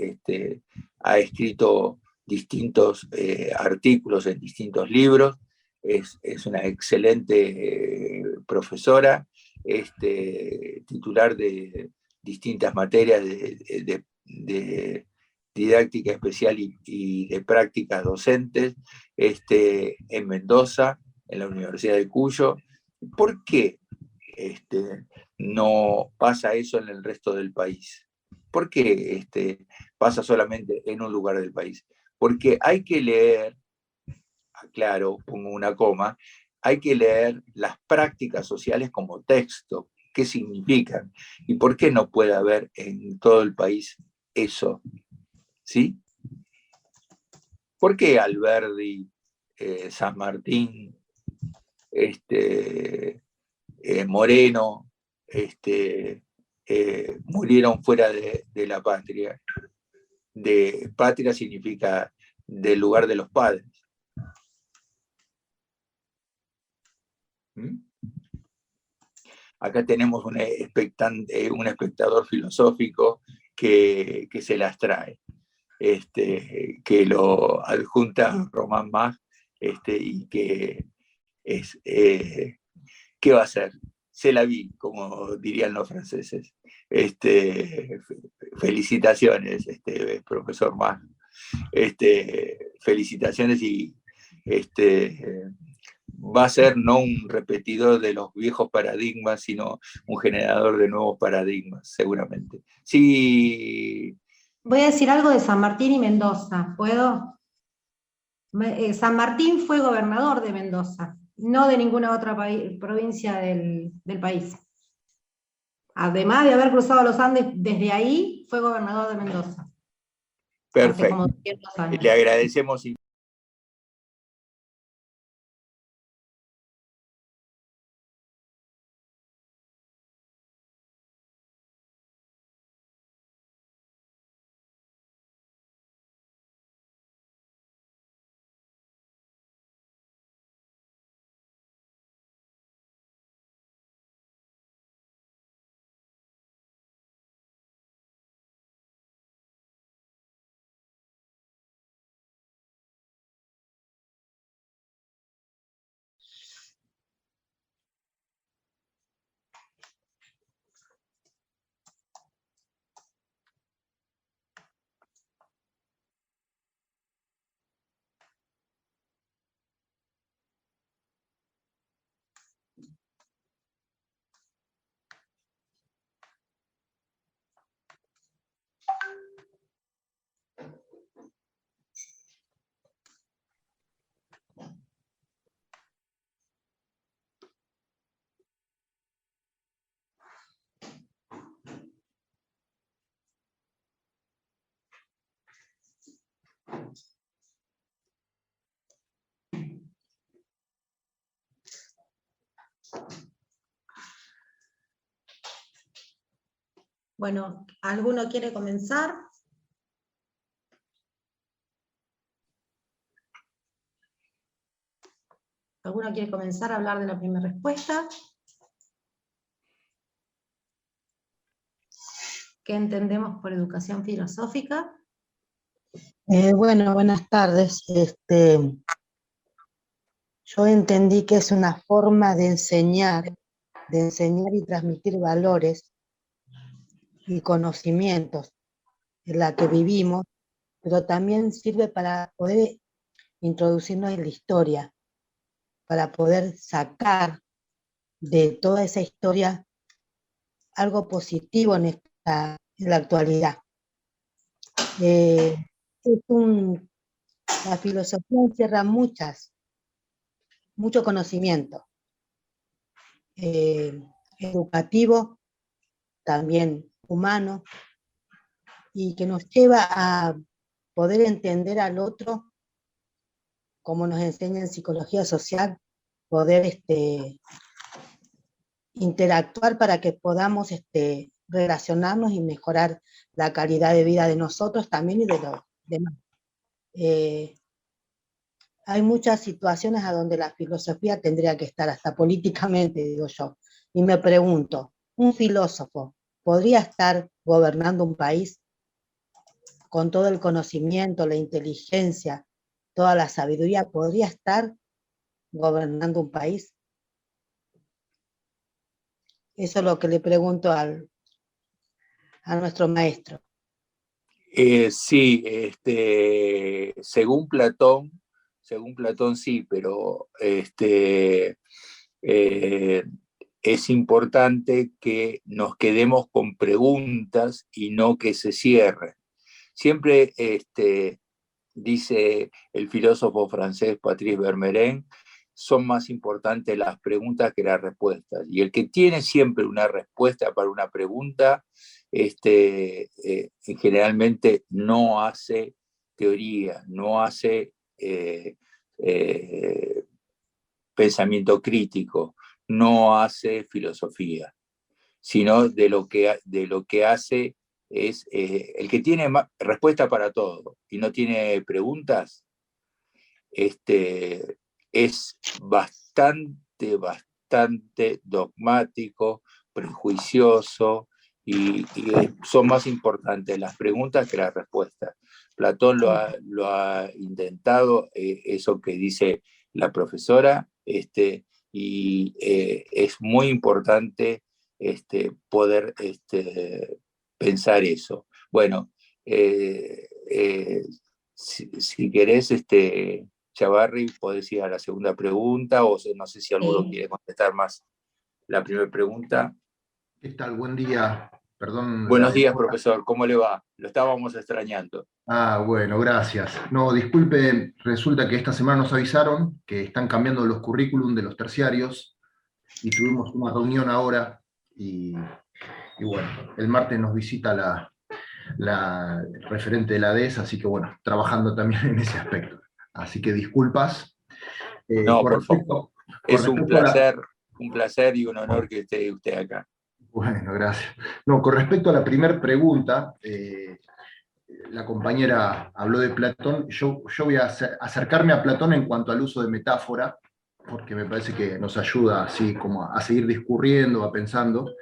ha escrito distintos artículos en distintos libros, es una excelente profesora, titular de distintas materias de didáctica especial y de prácticas docentes en Mendoza, en la Universidad de Cuyo. ¿Por qué no pasa eso en el resto del país? ¿Por qué pasa solamente en un lugar del país? Porque hay que leer, aclaro, pongo una coma, hay que leer las prácticas sociales como texto. ¿Qué significan? ¿Y por qué no puede haber en todo el país eso? ¿Sí? ¿Por qué Alberdi, San Martín, Moreno, murieron fuera de la patria? Patria significa del lugar de los padres. ¿Mm? Acá tenemos un espectador filosófico que se las trae, que lo adjunta Román Mag, y que es, ¿qué va a hacer? Se la vi, como dirían los franceses. Felicitaciones, profesor Mag. Felicitaciones, y va a ser no un repetidor de los viejos paradigmas, sino un generador de nuevos paradigmas, seguramente. Sí.
Voy a decir algo de San Martín y Mendoza, ¿puedo? San Martín fue gobernador de Mendoza, no de ninguna otra provincia del país. Además de haber cruzado los Andes, desde ahí fue gobernador de Mendoza.
Perfecto.
Hace como 200 años.
Le agradecemos.
Bueno, ¿alguno quiere comenzar? ¿Alguno quiere comenzar a hablar de la primera respuesta? ¿Qué entendemos por educación filosófica?
Bueno, buenas tardes. Yo entendí que es una forma de enseñar y transmitir valores y conocimientos en la que vivimos, pero también sirve para poder introducirnos en la historia, para poder sacar de toda esa historia algo positivo en la actualidad. La filosofía encierra mucho conocimiento, educativo, también humano, y que nos lleva a poder entender al otro, como nos enseña en psicología social, poder interactuar para que podamos relacionarnos y mejorar la calidad de vida de nosotros también y de los demás. Hay muchas situaciones a donde la filosofía tendría que estar, hasta políticamente, digo yo. Y me pregunto, ¿un filósofo podría estar gobernando un país con todo el conocimiento, la inteligencia, toda la sabiduría? ¿Podría estar gobernando un país? Eso es lo que le pregunto a nuestro maestro.
Sí, según Platón sí, pero es importante que nos quedemos con preguntas y no que se cierren. Siempre dice el filósofo francés Patrice Vermeulen, son más importantes las preguntas que las respuestas. Y el que tiene siempre una respuesta para una pregunta, generalmente no hace teoría, no hace pensamiento crítico, no hace filosofía, sino de lo que hace es el que tiene respuesta para todo y no tiene preguntas, es bastante dogmático, prejuicioso, y son más importantes las preguntas que las respuestas. Platón lo ha intentado, eso que dice la profesora, y es muy importante poder pensar eso. Bueno, si querés, Chavarri, podés ir a la segunda pregunta, o no sé si alguno quiere contestar más la primera pregunta.
¿Qué tal? Buen día. Perdón.
Buenos días, profesor. ¿Cómo le va? Lo estábamos extrañando.
Bueno, gracias. No, disculpe, resulta que esta semana nos avisaron que están cambiando los currículum de los terciarios y tuvimos una reunión ahora y bueno, el martes nos visita la referente de la DES, así que bueno, trabajando también en ese aspecto. Así que disculpas.
No, por favor. Es un placer y un honor que esté usted acá.
Bueno, gracias. No, con respecto a la primera pregunta, la compañera habló de Platón. Yo voy a acercarme a Platón en cuanto al uso de metáfora, porque me parece que nos ayuda así como a seguir discurriendo, a pensando.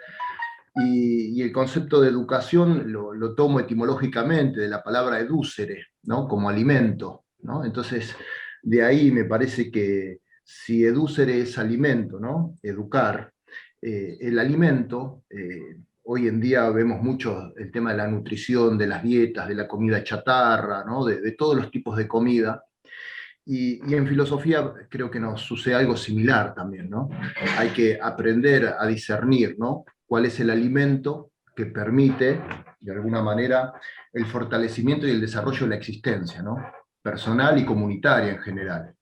Y el concepto de educación lo tomo etimológicamente de la palabra educere, ¿no? Como alimento, ¿no? Entonces, de ahí me parece que si educere es alimento, ¿no? Educar. El alimento, hoy en día vemos mucho el tema de la nutrición, de las dietas, de la comida chatarra, ¿no? de todos los tipos de comida. Y en filosofía creo que nos sucede algo similar también, ¿no? Hay que aprender a discernir, ¿no? Cuál es el alimento que permite, de alguna manera, el fortalecimiento y el desarrollo de la existencia, ¿no? Personal y comunitaria en general.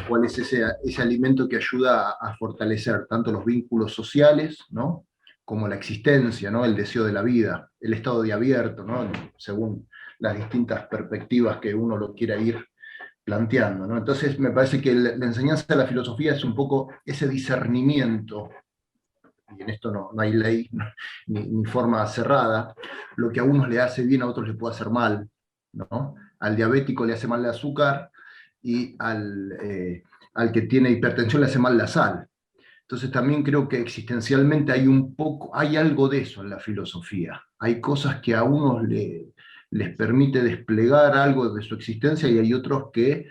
Cuál es ese alimento que ayuda a fortalecer tanto los vínculos sociales, ¿no? Como la existencia, ¿no? El deseo de la vida, el estado de abierto, ¿no? Según las distintas perspectivas que uno lo quiera ir planteando, ¿no? Entonces me parece que la enseñanza de la filosofía es un poco ese discernimiento, y en esto no hay ley ni forma cerrada, lo que a unos le hace bien a otros le puede hacer mal, ¿no? Al diabético le hace mal el azúcar, y al al que tiene hipertensión le hace mal la sal. Entonces también creo que existencialmente hay algo de eso en la filosofía. Hay cosas que a unos les permite desplegar algo de su existencia y hay otros que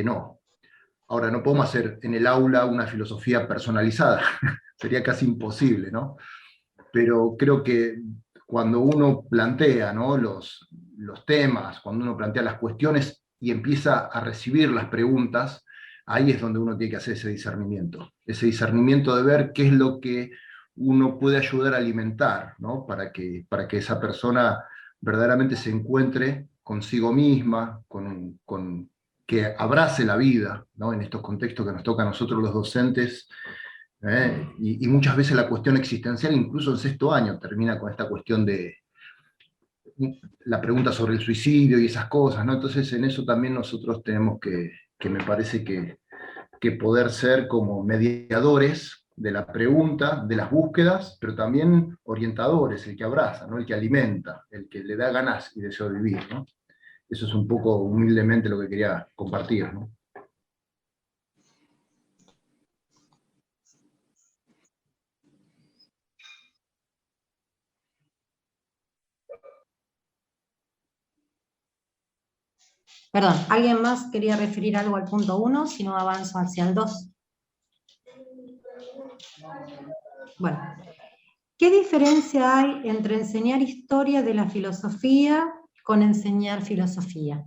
no. Ahora, no podemos hacer en el aula una filosofía personalizada, sería casi imposible, ¿no? Pero creo que cuando uno plantea, ¿no?, los temas, cuando uno plantea las cuestiones y empieza a recibir las preguntas, ahí es donde uno tiene que hacer ese discernimiento de ver qué es lo que uno puede ayudar a alimentar, ¿no?, para que esa persona verdaderamente se encuentre consigo misma, que abrace la vida, ¿no?, en estos contextos que nos toca a nosotros los docentes. Y muchas veces la cuestión existencial, incluso en sexto año, termina con esta cuestión de la pregunta sobre el suicidio y esas cosas, ¿no? Entonces en eso también nosotros tenemos que me parece que poder ser como mediadores de la pregunta, de las búsquedas, pero también orientadores, el que abraza, ¿no?, el que alimenta, el que le da ganas y deseo de vivir, ¿no? Eso es un poco humildemente lo que quería compartir, ¿no?
Perdón, ¿alguien más quería referir algo al punto 1? Si no, avanzo hacia el 2. Bueno, ¿qué diferencia hay entre enseñar historia de la filosofía con enseñar filosofía?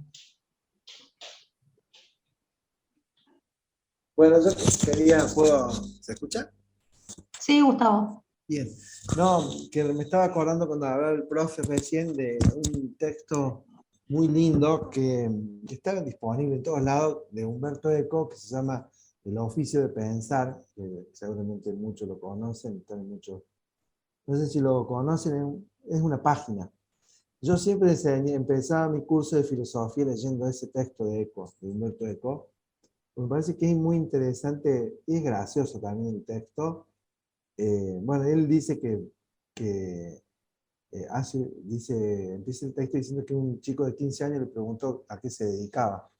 Bueno, yo quería, ¿se escucha?
Sí, Gustavo.
Bien. No, que me estaba acordando cuando hablaba el profe recién de un texto muy lindo que está disponible en todos lados, de Humberto Eco, que se llama El oficio de pensar, que seguramente muchos lo conocen, no sé si lo conocen, es una página. Yo siempre empezaba mi curso de filosofía leyendo ese texto de Eco, de Humberto Eco. Me parece que es muy interesante y es gracioso también el texto. Bueno, él dice empieza el texto diciendo que un chico de 15 años le preguntó a qué se dedicaba.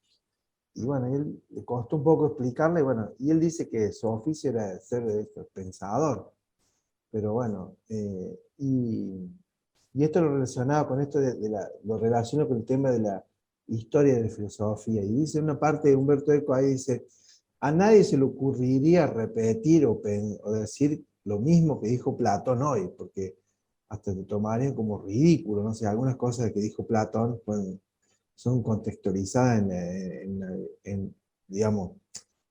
Y bueno, él le costó un poco explicarle, y él dice que su oficio era ser pensador. Pero bueno, y esto lo relacionaba con esto lo relaciono con el tema de la historia de la filosofía. Y dice una parte de Humberto Eco ahí, dice, a nadie se le ocurriría repetir o decir lo mismo que dijo Platón hoy, porque hasta te tomarían como ridículo, no sé, algunas cosas que dijo Platón son contextualizadas digamos,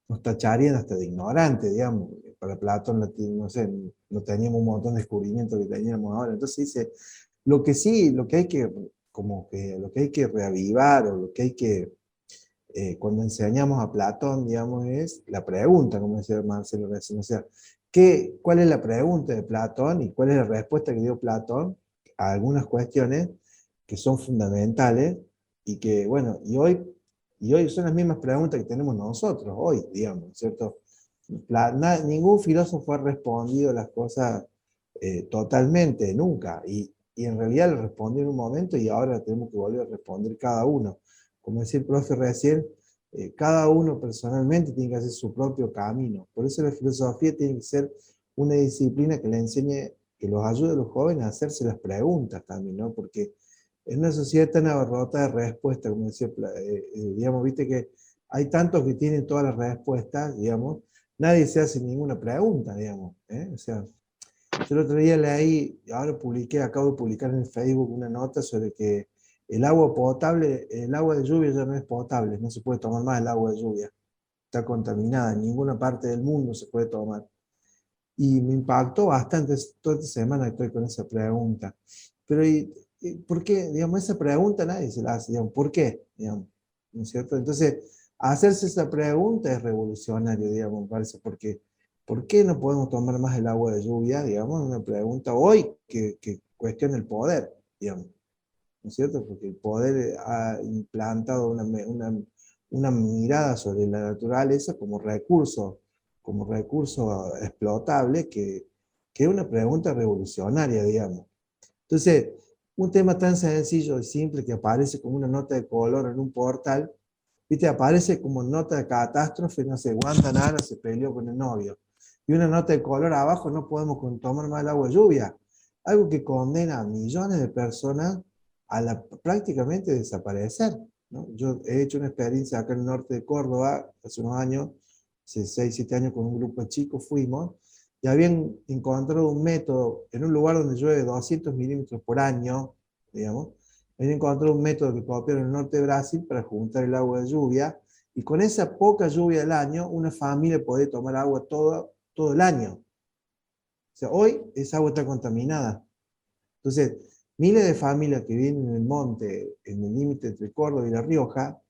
nos tacharían hasta de ignorante, digamos. Para Platón, no sé, no teníamos un montón de descubrimientos que teníamos ahora. Entonces dice, lo que hay que reavivar, o lo que hay que, cuando enseñamos a Platón, digamos, es la pregunta, como decía Marcelo recién, o sea, ¿cuál es la pregunta de Platón y cuál es la respuesta que dio Platón a algunas cuestiones que son fundamentales y que, bueno, y hoy son las mismas preguntas que tenemos nosotros, hoy, digamos, ¿cierto? Ningún filósofo ha respondido las cosas totalmente, nunca, y en realidad le respondió en un momento y ahora tenemos que volver a responder cada uno. Como decía el profe recién, cada uno personalmente tiene que hacer su propio camino. Por eso la filosofía tiene que ser una disciplina que le enseñe, que los ayude a los jóvenes a hacerse las preguntas también, ¿no? Porque en una sociedad tan abarrotada de respuestas, como decía, digamos, viste que hay tantos que tienen todas las respuestas, digamos, nadie se hace ninguna pregunta, digamos, ¿eh? O sea, yo el otro día leí, ahora acabo de publicar en el Facebook una nota sobre que el agua de lluvia ya no es potable, no se puede tomar más el agua de lluvia, está contaminada, en ninguna parte del mundo se puede tomar. Y me impactó bastante, toda esta semana estoy con esa pregunta. Pero, ¿por qué? Digamos, esa pregunta nadie se la hace, digamos, ¿por qué? Digamos, ¿no es cierto? Entonces, hacerse esa pregunta es revolucionario, digamos, me parece, porque ¿por qué no podemos tomar más el agua de lluvia? Digamos, una pregunta hoy que cuestiona el poder, digamos, ¿no es cierto? Porque el poder ha implantado una mirada sobre la naturaleza como recurso explotable, que es una pregunta revolucionaria, digamos. Entonces, un tema tan sencillo y simple que aparece como una nota de color en un portal, viste, aparece como nota de catástrofe, no sé, Wanda Nara se peleó con el novio. Y una nota de color abajo, no podemos tomar más el agua de lluvia. Algo que condena a millones de personas a prácticamente desaparecer, ¿no? Yo he hecho una experiencia acá en el norte de Córdoba, hace unos años, hace 6, 7 años con un grupo de chicos fuimos, y habían encontrado un método, en un lugar donde llueve 200 milímetros por año, digamos, habían encontrado un método que copiaron en el norte de Brasil para juntar el agua de lluvia, y con esa poca lluvia del año, una familia puede tomar agua todo el año. O sea, hoy esa agua está contaminada. Entonces, miles de familias que viven en el monte, en el límite entre Córdoba y La Rioja,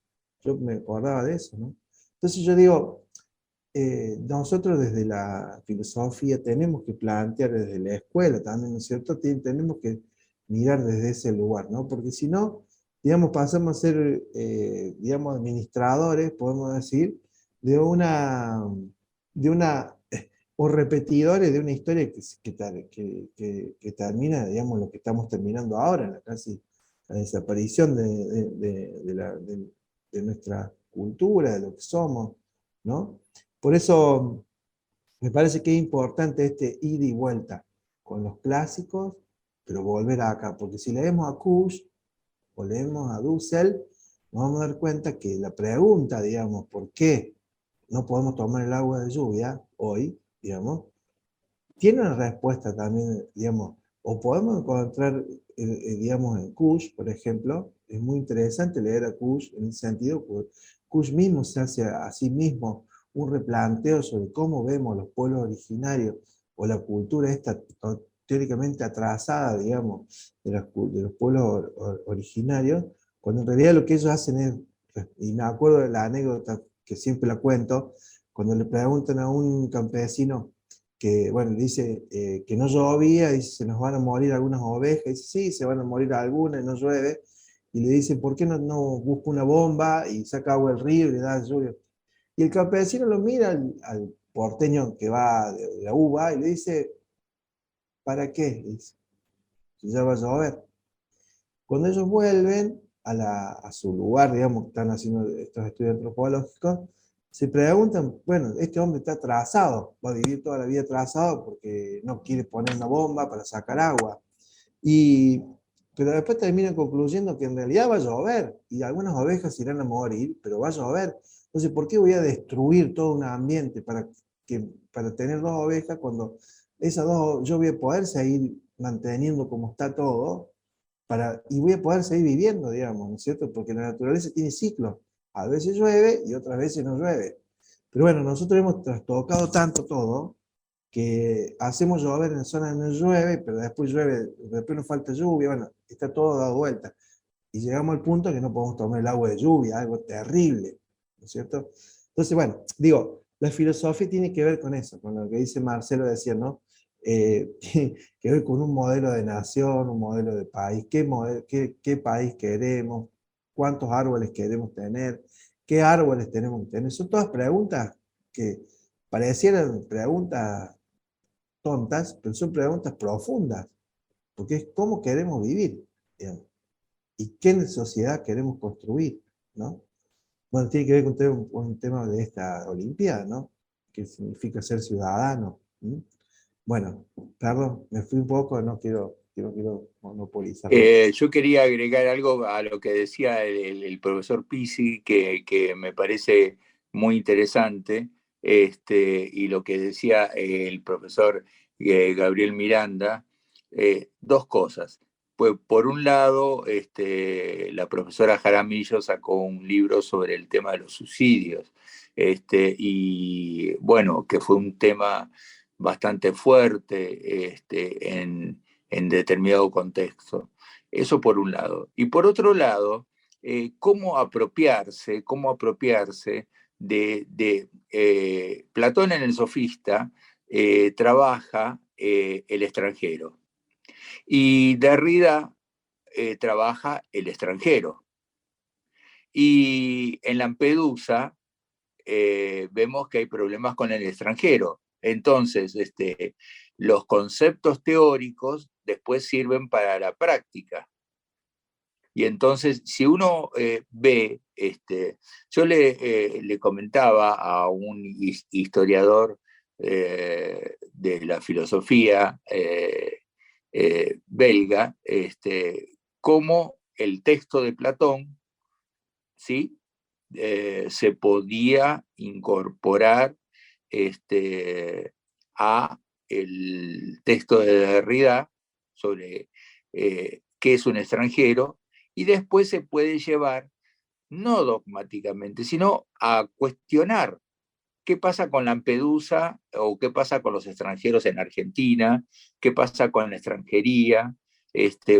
yo me acordaba de eso, ¿no? Entonces yo digo, nosotros desde la filosofía tenemos que plantear desde la escuela también, ¿no es cierto? Tenemos que mirar desde ese lugar, ¿no? Porque si no, digamos, pasamos a ser, digamos, administradores, podemos decir, de una o repetidores de una historia que termina, digamos, lo que estamos terminando ahora, casi la desaparición de nuestra cultura, de lo que somos, ¿no? Por eso me parece que es importante este ida y vuelta con los clásicos, pero volver acá, porque si leemos a Kusch o leemos a Dussel, nos vamos a dar cuenta que la pregunta, digamos, ¿por qué no podemos tomar el agua de lluvia hoy, digamos, tiene una respuesta también, digamos, o podemos encontrar, digamos, en Kusch, por ejemplo, es muy interesante leer a Kusch en ese sentido, porque Kusch mismo se hace a sí mismo un replanteo sobre cómo vemos los pueblos originarios, o la cultura esta teóricamente atrasada, digamos, de los pueblos originarios, cuando en realidad lo que ellos hacen es, y me acuerdo de la anécdota que siempre la cuento, cuando le preguntan a un campesino, que, bueno, dice que no llovía, y se nos van a morir algunas ovejas, y dice, sí, se van a morir algunas, y no llueve, y le dice, ¿por qué no busca una bomba y saca agua del río y le da lluvia? Y el campesino lo mira al porteño que va de la uva y le dice, ¿para qué? Dice, si ya va a llover. Cuando ellos vuelven a su lugar, digamos, que están haciendo estos estudios antropológicos, se preguntan, bueno, este hombre está atrasado, va a vivir toda la vida atrasado porque no quiere poner una bomba para sacar agua. Pero después terminan concluyendo que en realidad va a llover, y algunas ovejas irán a morir, pero va a llover. Entonces, ¿por qué voy a destruir todo un ambiente para tener 2 ovejas cuando yo voy a poder seguir manteniendo como está todo, y voy a poder seguir viviendo, digamos, ¿no es cierto? Porque la naturaleza tiene ciclos. A veces llueve y otras veces no llueve. Pero bueno, nosotros hemos trastocado tanto todo que hacemos llover en zonas donde no llueve, pero después llueve, después nos falta lluvia, bueno, está todo dado vuelta. Y llegamos al punto que no podemos tomar el agua de lluvia, algo terrible, ¿no es cierto? Entonces, bueno, digo, la filosofía tiene que ver con eso, con lo que dice Marcelo, decía, ¿no? Tiene que ver con un modelo de nación, un modelo de país, qué país queremos, cuántos árboles queremos tener, qué árboles tenemos que tener. Son todas preguntas que parecieran preguntas tontas, pero son preguntas profundas, porque es cómo queremos vivir, digamos, y qué sociedad queremos construir, ¿no? Bueno, tiene que ver con un tema de esta Olimpiada, ¿no? ¿Qué significa ser ciudadano? ¿Mm? Bueno, perdón, me fui un poco, no quiero monopolizar.
Yo quería agregar algo a lo que decía el profesor Pisi, que me parece muy interesante, y lo que decía el profesor Gabriel Miranda, 2 cosas. Pues, por un lado, la profesora Jaramillo sacó un libro sobre el tema de los suicidios, y bueno, que fue un tema bastante fuerte en determinado contexto. Eso por un lado. Y por otro lado, cómo apropiarse de Platón en el Sofista trabaja el extranjero, y Derrida trabaja el extranjero. Y en Lampedusa vemos que hay problemas con el extranjero. Entonces, los conceptos teóricos después sirven para la práctica. Y entonces, si uno ve yo le comentaba a un historiador de la filosofía belga, cómo el texto de Platón, ¿sí? Se podía incorporar a el texto de Derrida sobre qué es un extranjero, y después se puede llevar, no dogmáticamente, sino a cuestionar qué pasa con Lampedusa, o qué pasa con los extranjeros en Argentina, qué pasa con la extranjería,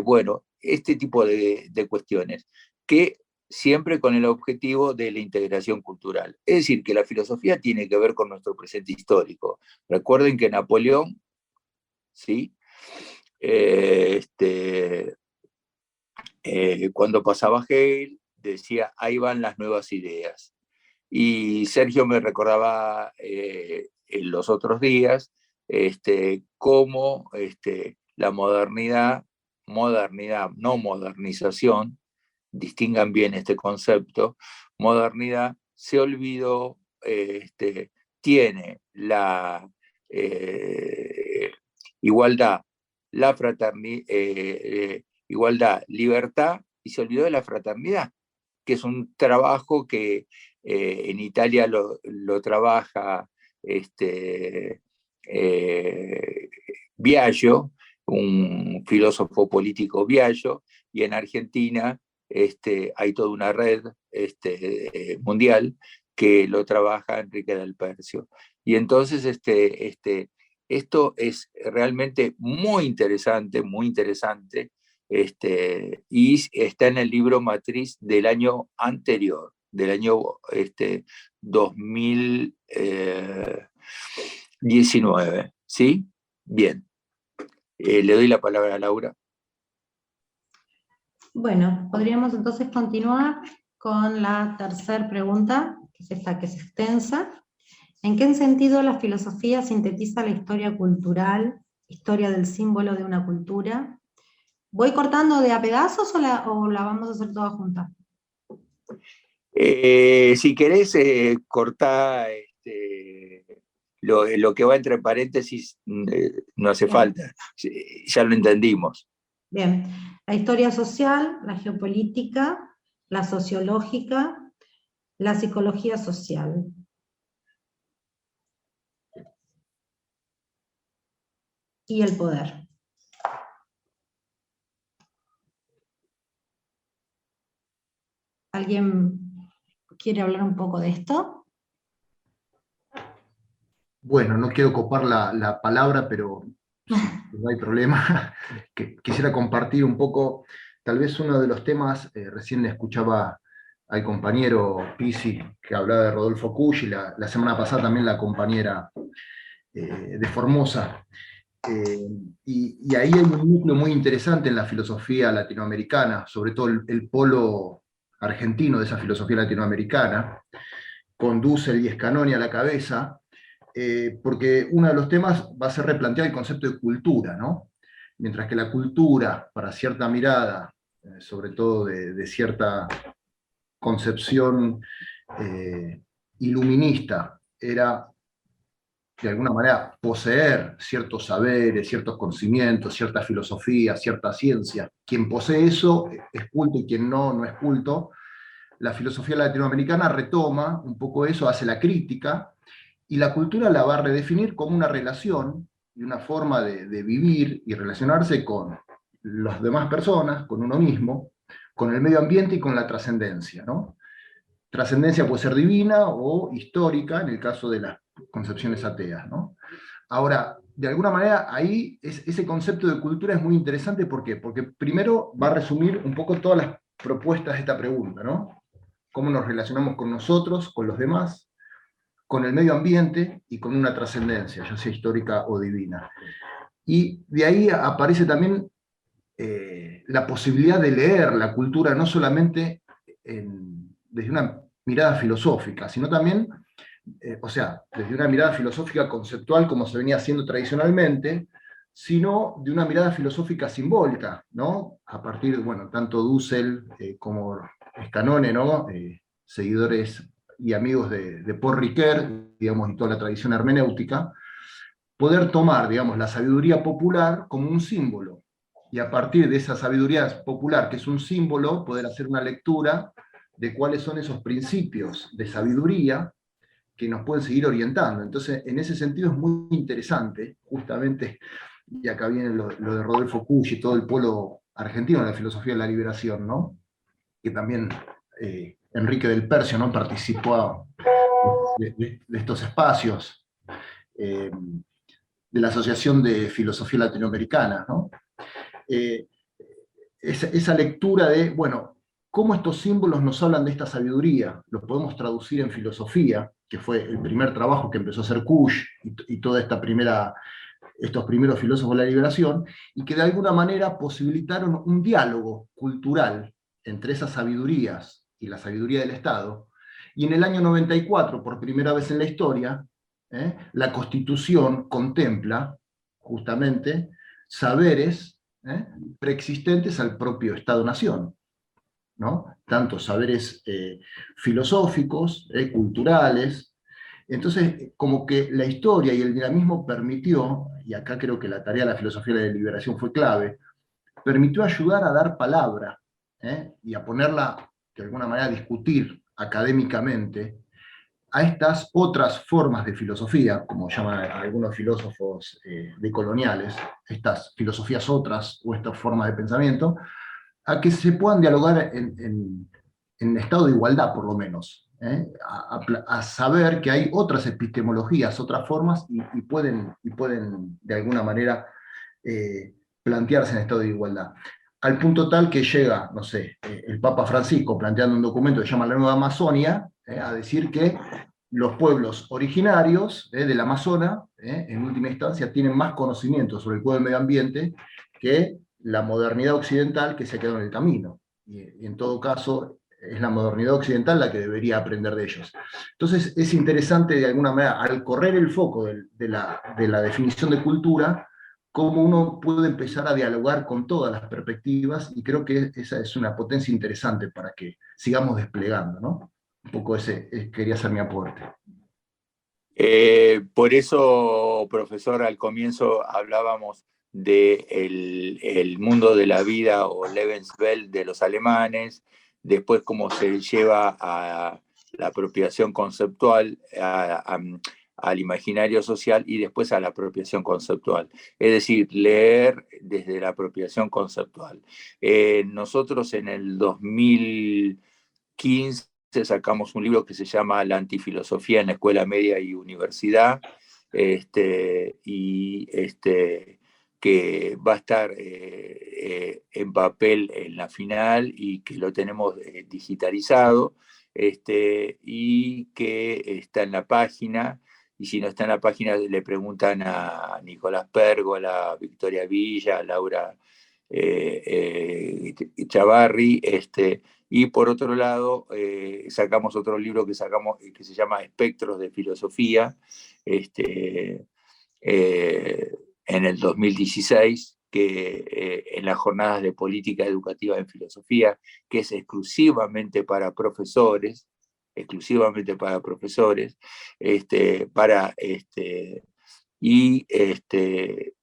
bueno, este tipo de cuestiones, que siempre con el objetivo de la integración cultural. Es decir, que la filosofía tiene que ver con nuestro presente histórico. Recuerden que Napoleón, ¿sí? Cuando pasaba Hegel, decía, ahí van las nuevas ideas. Y Sergio me recordaba en los otros días cómo la modernidad, no modernización, distingan bien este concepto, modernidad se olvidó, tiene la igualdad, la igualdad, libertad, y se olvidó de la fraternidad, que es un trabajo que en Italia lo trabaja Biagio, un filósofo político Biagio, y en Argentina hay toda una red mundial que lo trabaja Enrique del Percio. Y entonces esto es realmente muy interesante, y está en el libro matriz del año anterior, del año 2019, ¿sí? Bien. Le doy la palabra a Laura.
Bueno, podríamos entonces continuar con la tercera pregunta, que es esta, que es extensa. ¿En qué sentido la filosofía sintetiza la historia cultural, historia del símbolo de una cultura? ¿Voy cortando de a pedazos o la vamos a hacer toda junta?
Si querés, cortá lo que va entre paréntesis, no hace falta, ya lo entendimos.
Bien, la historia social, la geopolítica, la sociológica, la psicología social. Y el poder. ¿Alguien quiere hablar un poco de esto?
Bueno, no quiero copar la palabra, pero no hay problema. Quisiera compartir un poco, tal vez uno de los temas, recién escuchaba al compañero Pisi que hablaba de Rodolfo Cucci, la semana pasada también la compañera de Formosa. Y ahí hay un núcleo muy interesante en la filosofía latinoamericana, sobre todo el polo argentino de esa filosofía latinoamericana, con Dussel y Scanoni a la cabeza, porque uno de los temas va a ser replantear el concepto de cultura, ¿no? Mientras que la cultura, para cierta mirada, sobre todo de cierta concepción iluminista, era de alguna manera poseer ciertos saberes, ciertos conocimientos, cierta filosofía, cierta ciencia. Quien posee eso es culto y quien no es culto. La filosofía latinoamericana retoma un poco eso, hace la crítica, y la cultura la va a redefinir como una relación y una forma de vivir y relacionarse con las demás personas, con uno mismo, con el medio ambiente y con la trascendencia, ¿no? Trascendencia puede ser divina o histórica, en el caso de las concepciones ateas, ¿no? Ahora, de alguna manera, ahí ese concepto de cultura es muy interesante. ¿Por qué? Porque primero va a resumir un poco todas las propuestas de esta pregunta, ¿no? Cómo nos relacionamos con nosotros, con los demás, con el medio ambiente y con una trascendencia, ya sea histórica o divina. Y de ahí aparece también la posibilidad de leer la cultura no solamente desde una mirada filosófica, sino también, desde una mirada filosófica conceptual como se venía haciendo tradicionalmente, sino de una mirada filosófica simbólica, ¿no? A partir, bueno, tanto Dussel como Scanone, ¿no? seguidores y amigos de Paul Ricoeur, digamos, y toda la tradición hermenéutica, poder tomar, digamos, la sabiduría popular como un símbolo, y a partir de esa sabiduría popular, que es un símbolo, poder hacer una lectura de cuáles son esos principios de sabiduría que nos pueden seguir orientando. Entonces, en ese sentido es muy interesante, justamente, y acá viene lo de Rodolfo Kusch y todo el polo argentino de la filosofía de la liberación, ¿no? Que también Enrique del Percio, ¿no?, participó de estos espacios, de la Asociación de Filosofía Latinoamericana, ¿no? Esa lectura de, bueno, cómo estos símbolos nos hablan de esta sabiduría, los podemos traducir en filosofía, que fue el primer trabajo que empezó a hacer Kusch y toda estos primeros filósofos de la liberación, y que de alguna manera posibilitaron un diálogo cultural entre esas sabidurías y la sabiduría del Estado. Y en el año 94, por primera vez en la historia, la Constitución contempla justamente saberes preexistentes al propio Estado-Nación, ¿no? Tanto saberes filosóficos, culturales. Entonces, como que la historia y el dinamismo permitió, y acá creo que la tarea de la filosofía de la liberación fue clave, permitió ayudar a dar palabra y a ponerla, de alguna manera, a discutir académicamente a estas otras formas de filosofía, como llaman algunos filósofos decoloniales, estas filosofías otras o estas formas de pensamiento, a que se puedan dialogar en estado de igualdad, por lo menos, a saber que hay otras epistemologías, otras formas, y pueden de alguna manera plantearse en estado de igualdad. Al punto tal que llega, no sé, el Papa Francisco planteando un documento que se llama La Nueva Amazonia, a decir que los pueblos originarios del Amazonas, en última instancia, tienen más conocimiento sobre el cuidado del medio ambiente que la modernidad occidental que se quedó en el camino. Y en todo caso, es la modernidad occidental la que debería aprender de ellos. Entonces, es interesante, de alguna manera, al correr el foco de la definición de cultura, cómo uno puede empezar a dialogar con todas las perspectivas, y creo que esa es una potencia interesante para que sigamos desplegando, ¿no? Un poco quería ser mi aporte.
Por eso, profesor, al comienzo hablábamos de el mundo de la vida o Lebenswelt de los alemanes, después cómo se lleva a la apropiación conceptual, al imaginario social, y después a la apropiación conceptual. Es decir, leer desde la apropiación conceptual. Nosotros en el 2015 sacamos un libro que se llama La antifilosofía en la escuela media y universidad, que va a estar en papel en la final y que lo tenemos digitalizado, y que está en la página. Y si no está en la página, le preguntan a Nicolás Pérgola, a Victoria Villa, a Laura Chavarri, y por otro lado, sacamos otro libro que se llama Espectros de Filosofía, en el 2016, que en las jornadas de política educativa en filosofía, que es exclusivamente para profesores, y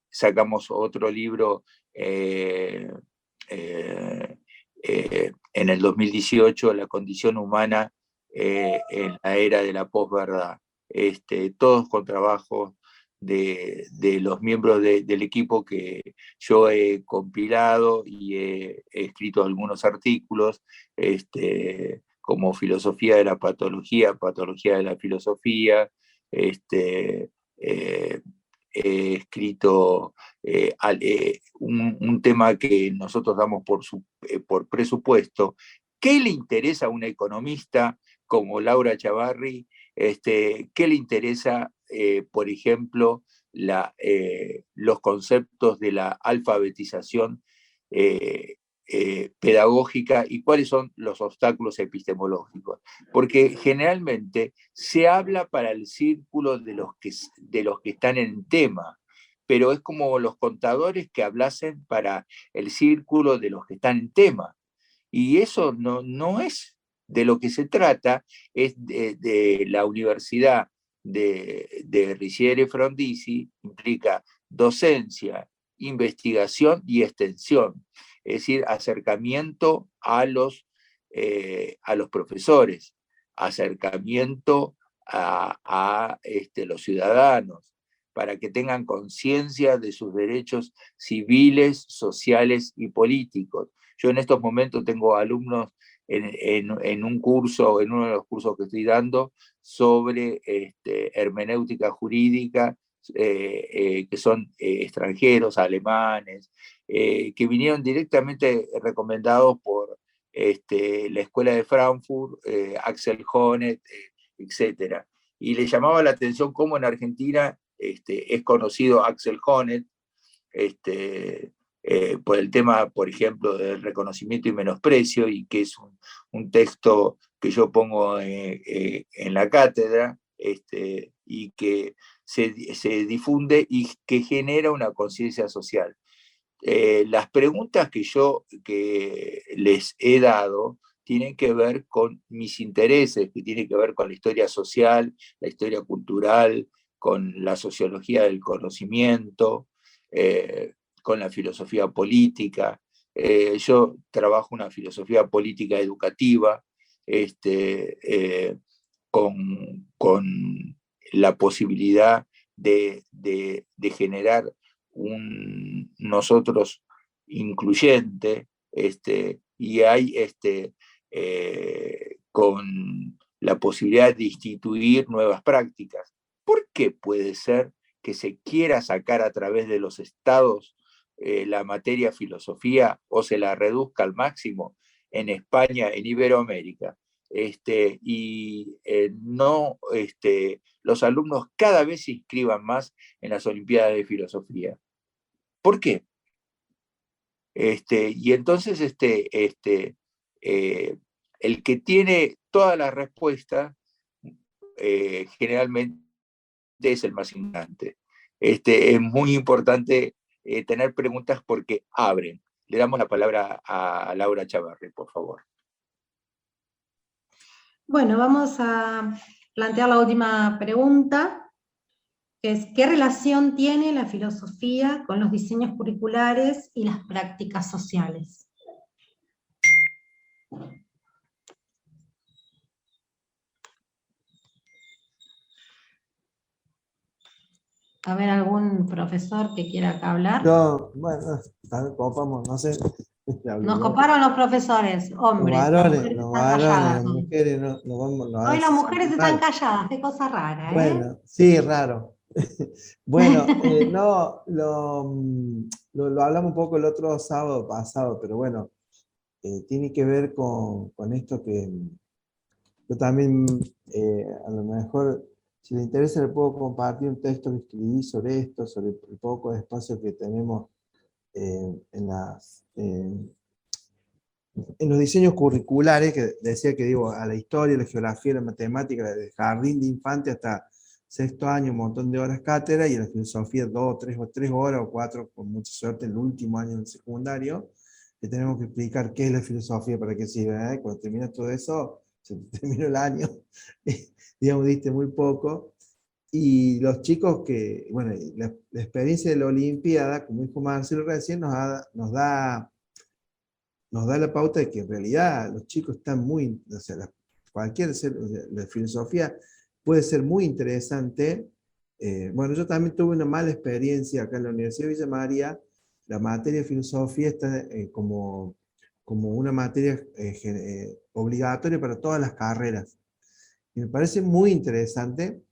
sacamos otro libro en el 2018, La condición humana en la era de la posverdad, todos con trabajos de los miembros del equipo que yo he compilado, y he escrito algunos artículos, como Filosofía de la Patología, Patología de la Filosofía, he escrito un tema que nosotros damos por presupuesto. ¿Qué le interesa a una economista como Laura Chavarri? ¿Qué le interesa, por ejemplo, los conceptos de la alfabetización pedagógica, y cuáles son los obstáculos epistemológicos? Porque generalmente se habla para el círculo de los que están en tema, pero es como los contadores que hablasen para el círculo de los que están en tema, y eso no es De lo que se trata es de la Universidad de Riccieri Frondizi, implica docencia, investigación y extensión, es decir, acercamiento a los profesores, acercamiento a los ciudadanos, para que tengan conciencia de sus derechos civiles, sociales y políticos. Yo en estos momentos tengo alumnos en un curso, en uno de los cursos que estoy dando, sobre hermenéutica jurídica, que son extranjeros, alemanes, que vinieron directamente recomendados por la Escuela de Frankfurt, Axel Honneth, etc. Y le llamaba la atención cómo en Argentina es conocido Axel Honneth, por el tema, por ejemplo, del reconocimiento y menosprecio, y que es un texto que yo pongo en la cátedra, y que se difunde y que genera una conciencia social. Las preguntas que les he dado tienen que ver con mis intereses, que tienen que ver con la historia social, la historia cultural, con la sociología del conocimiento, con la filosofía política. Yo trabajo una filosofía política educativa, con la posibilidad de generar un nosotros incluyente, y hay con la posibilidad de instituir nuevas prácticas. ¿Por qué puede ser que se quiera sacar a través de los estados la materia filosofía, o se la reduzca al máximo en España, en Iberoamérica? Y no, los alumnos cada vez se inscriban más en las Olimpiadas de Filosofía. ¿Por qué? Y entonces el que tiene todas las respuestas generalmente es el más ignorante. Es muy importante tener preguntas porque abren. Le damos la palabra a Laura Chavarri, por favor.
Bueno, vamos a plantear la última pregunta, que es: ¿qué relación tiene la filosofía con los diseños curriculares y las prácticas sociales? A ver, ¿algún profesor que quiera acá hablar?
No, bueno, también copamos, no sé.
Nos coparon los profesores, hombres.
Los varones, las mujeres no,
Hoy las mujeres están calladas, qué cosa rara, ¿eh?
Bueno, sí, raro. Bueno, no, lo hablamos un poco el otro sábado pasado, pero bueno, tiene que ver con esto que yo también, a lo mejor, si le interesa, le puedo compartir un texto que escribí sobre esto, sobre el poco espacio que tenemos en los diseños curriculares, que decía que digo, a la historia, la geografía, la matemática, desde jardín de infante hasta sexto año, un montón de horas cátedra, y en la filosofía 2, 3 horas o 4, con mucha suerte, en el último año del secundario, que tenemos que explicar qué es la filosofía, para qué sirve. Cuando terminas todo eso, se terminó el año, digamos, diste muy poco. Y los chicos que, bueno, la experiencia de la Olimpiada, como dijo Marcelo recién, nos da la pauta de que en realidad los chicos están muy, o sea, la filosofía puede ser muy interesante. Bueno, yo también tuve una mala experiencia acá en la Universidad de Villa María. La materia de filosofía está como una materia obligatoria para todas las carreras. Y me parece muy interesante,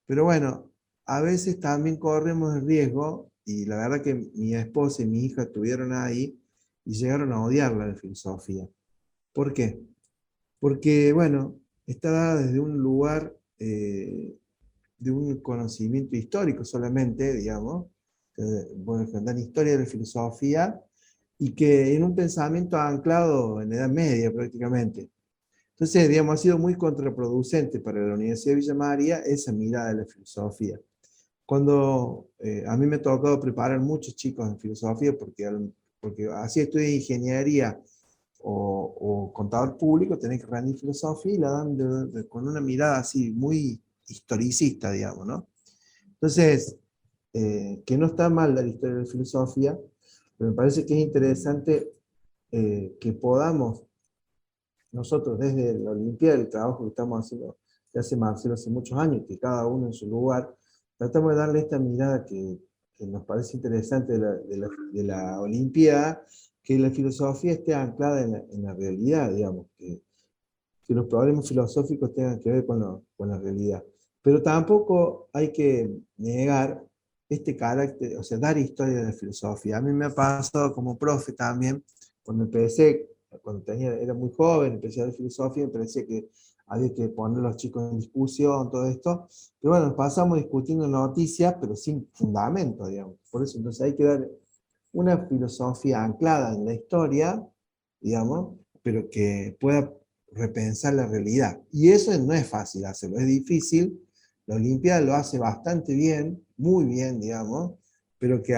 pero bueno, a veces también corremos el riesgo, y la verdad que mi esposa y mi hija estuvieron ahí, y llegaron a odiarla de filosofía. ¿Por qué? Porque, bueno, está dada desde un lugar de un conocimiento histórico solamente, digamos, bueno, dan historia de la filosofía, y que en un pensamiento anclado en la Edad Media prácticamente. Entonces, digamos, ha sido muy contraproducente para la Universidad de Villa María esa mirada de la filosofía. Cuando a mí me ha tocado preparar muchos chicos en filosofía, porque así estudié ingeniería o contador público, tenés que rendir filosofía y la dan con una mirada así muy historicista, digamos, ¿no? Entonces, que no está mal la historia de la filosofía, pero me parece que es interesante que podamos, nosotros desde la Olimpiada, el trabajo que estamos haciendo, que hace Marcelo hace muchos años, que cada uno en su lugar, tratamos de darle esta mirada que nos parece interesante de la Olimpiada, que la filosofía esté anclada en la realidad, digamos, que los problemas filosóficos tengan que ver con la realidad. Pero tampoco hay que negar este carácter, o sea, dar historia de la filosofía. A mí me ha pasado como profe también, cuando era muy joven, empecé a dar filosofía, me parecía que había que poner a los chicos en discusión, todo esto. Pero bueno, nos pasamos discutiendo noticias, pero sin fundamento, digamos. Por eso, entonces hay que dar una filosofía anclada en la historia, digamos, pero que pueda repensar la realidad. Y eso no es fácil hacerlo, es difícil. La Olimpiada lo hace bastante bien, muy bien, digamos, pero que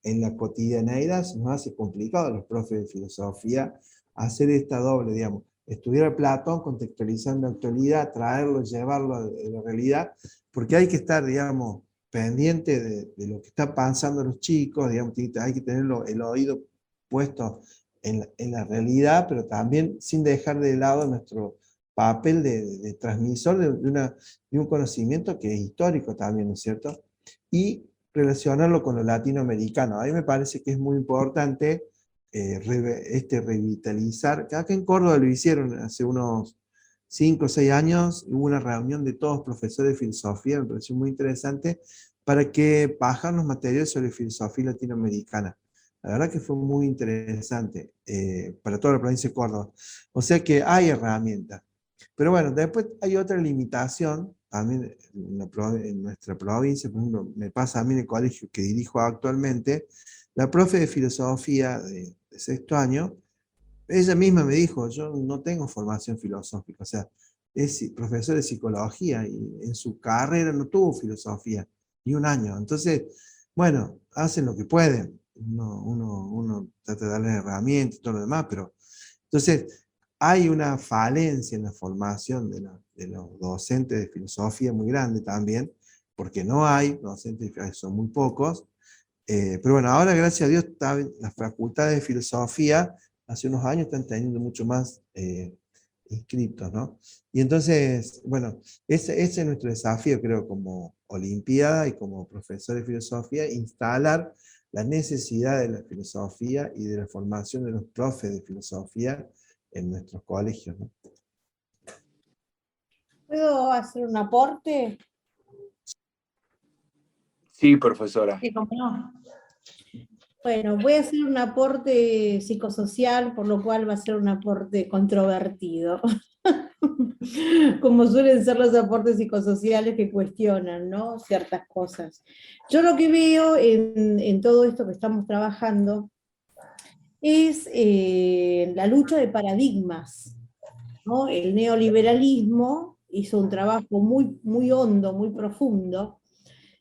en la cotidianeidad se nos hace complicado a los profes de filosofía hacer esta doble, digamos, estudiar a Platón, contextualizando la actualidad, traerlo, llevarlo a la realidad, porque hay que estar, digamos, pendiente de lo que está pensando los chicos, digamos, hay que tener el oído puesto en la realidad, pero también sin dejar de lado nuestro papel de transmisor de un conocimiento que es histórico también, ¿no es cierto? Y relacionarlo con lo latinoamericano. A mí me parece que es muy importante revitalizar. Acá en Córdoba lo hicieron hace unos 5 o 6 años, hubo una reunión de todos profesores de filosofía, me pareció muy interesante, para que bajaran los materiales sobre filosofía latinoamericana. La verdad que fue muy interesante para toda la provincia de Córdoba. O sea que hay herramientas. Pero bueno, después hay otra limitación, también en nuestra provincia, por ejemplo, me pasa a mí en el colegio que dirijo actualmente, la profe de filosofía de 6º año, ella misma me dijo, yo no tengo formación filosófica, o sea, es profesor de psicología y en su carrera no tuvo filosofía, ni un año. Entonces, bueno, hacen lo que pueden, uno trata de darle herramientas y todo lo demás, pero entonces hay una falencia en la formación de los docentes de filosofía muy grande también, porque no hay docentes, son muy pocos, pero bueno, ahora gracias a Dios las facultades de filosofía hace unos años están teniendo mucho más inscritos, ¿no? Y entonces, bueno, ese es nuestro desafío, creo, como Olimpiada y como profesor de filosofía, instalar la necesidad de la filosofía y de la formación de los profes de filosofía en nuestros colegios, ¿no?
¿Puedo hacer un aporte?
Sí, profesora.
Sí, cómo no.
Bueno, voy a hacer un aporte psicosocial, por lo cual va a ser un aporte controvertido. Como suelen ser los aportes psicosociales que cuestionan, ¿no?, ciertas cosas. Yo lo que veo en todo esto que estamos trabajando es la lucha de paradigmas, ¿no? El neoliberalismo hizo un trabajo muy, muy hondo, muy profundo,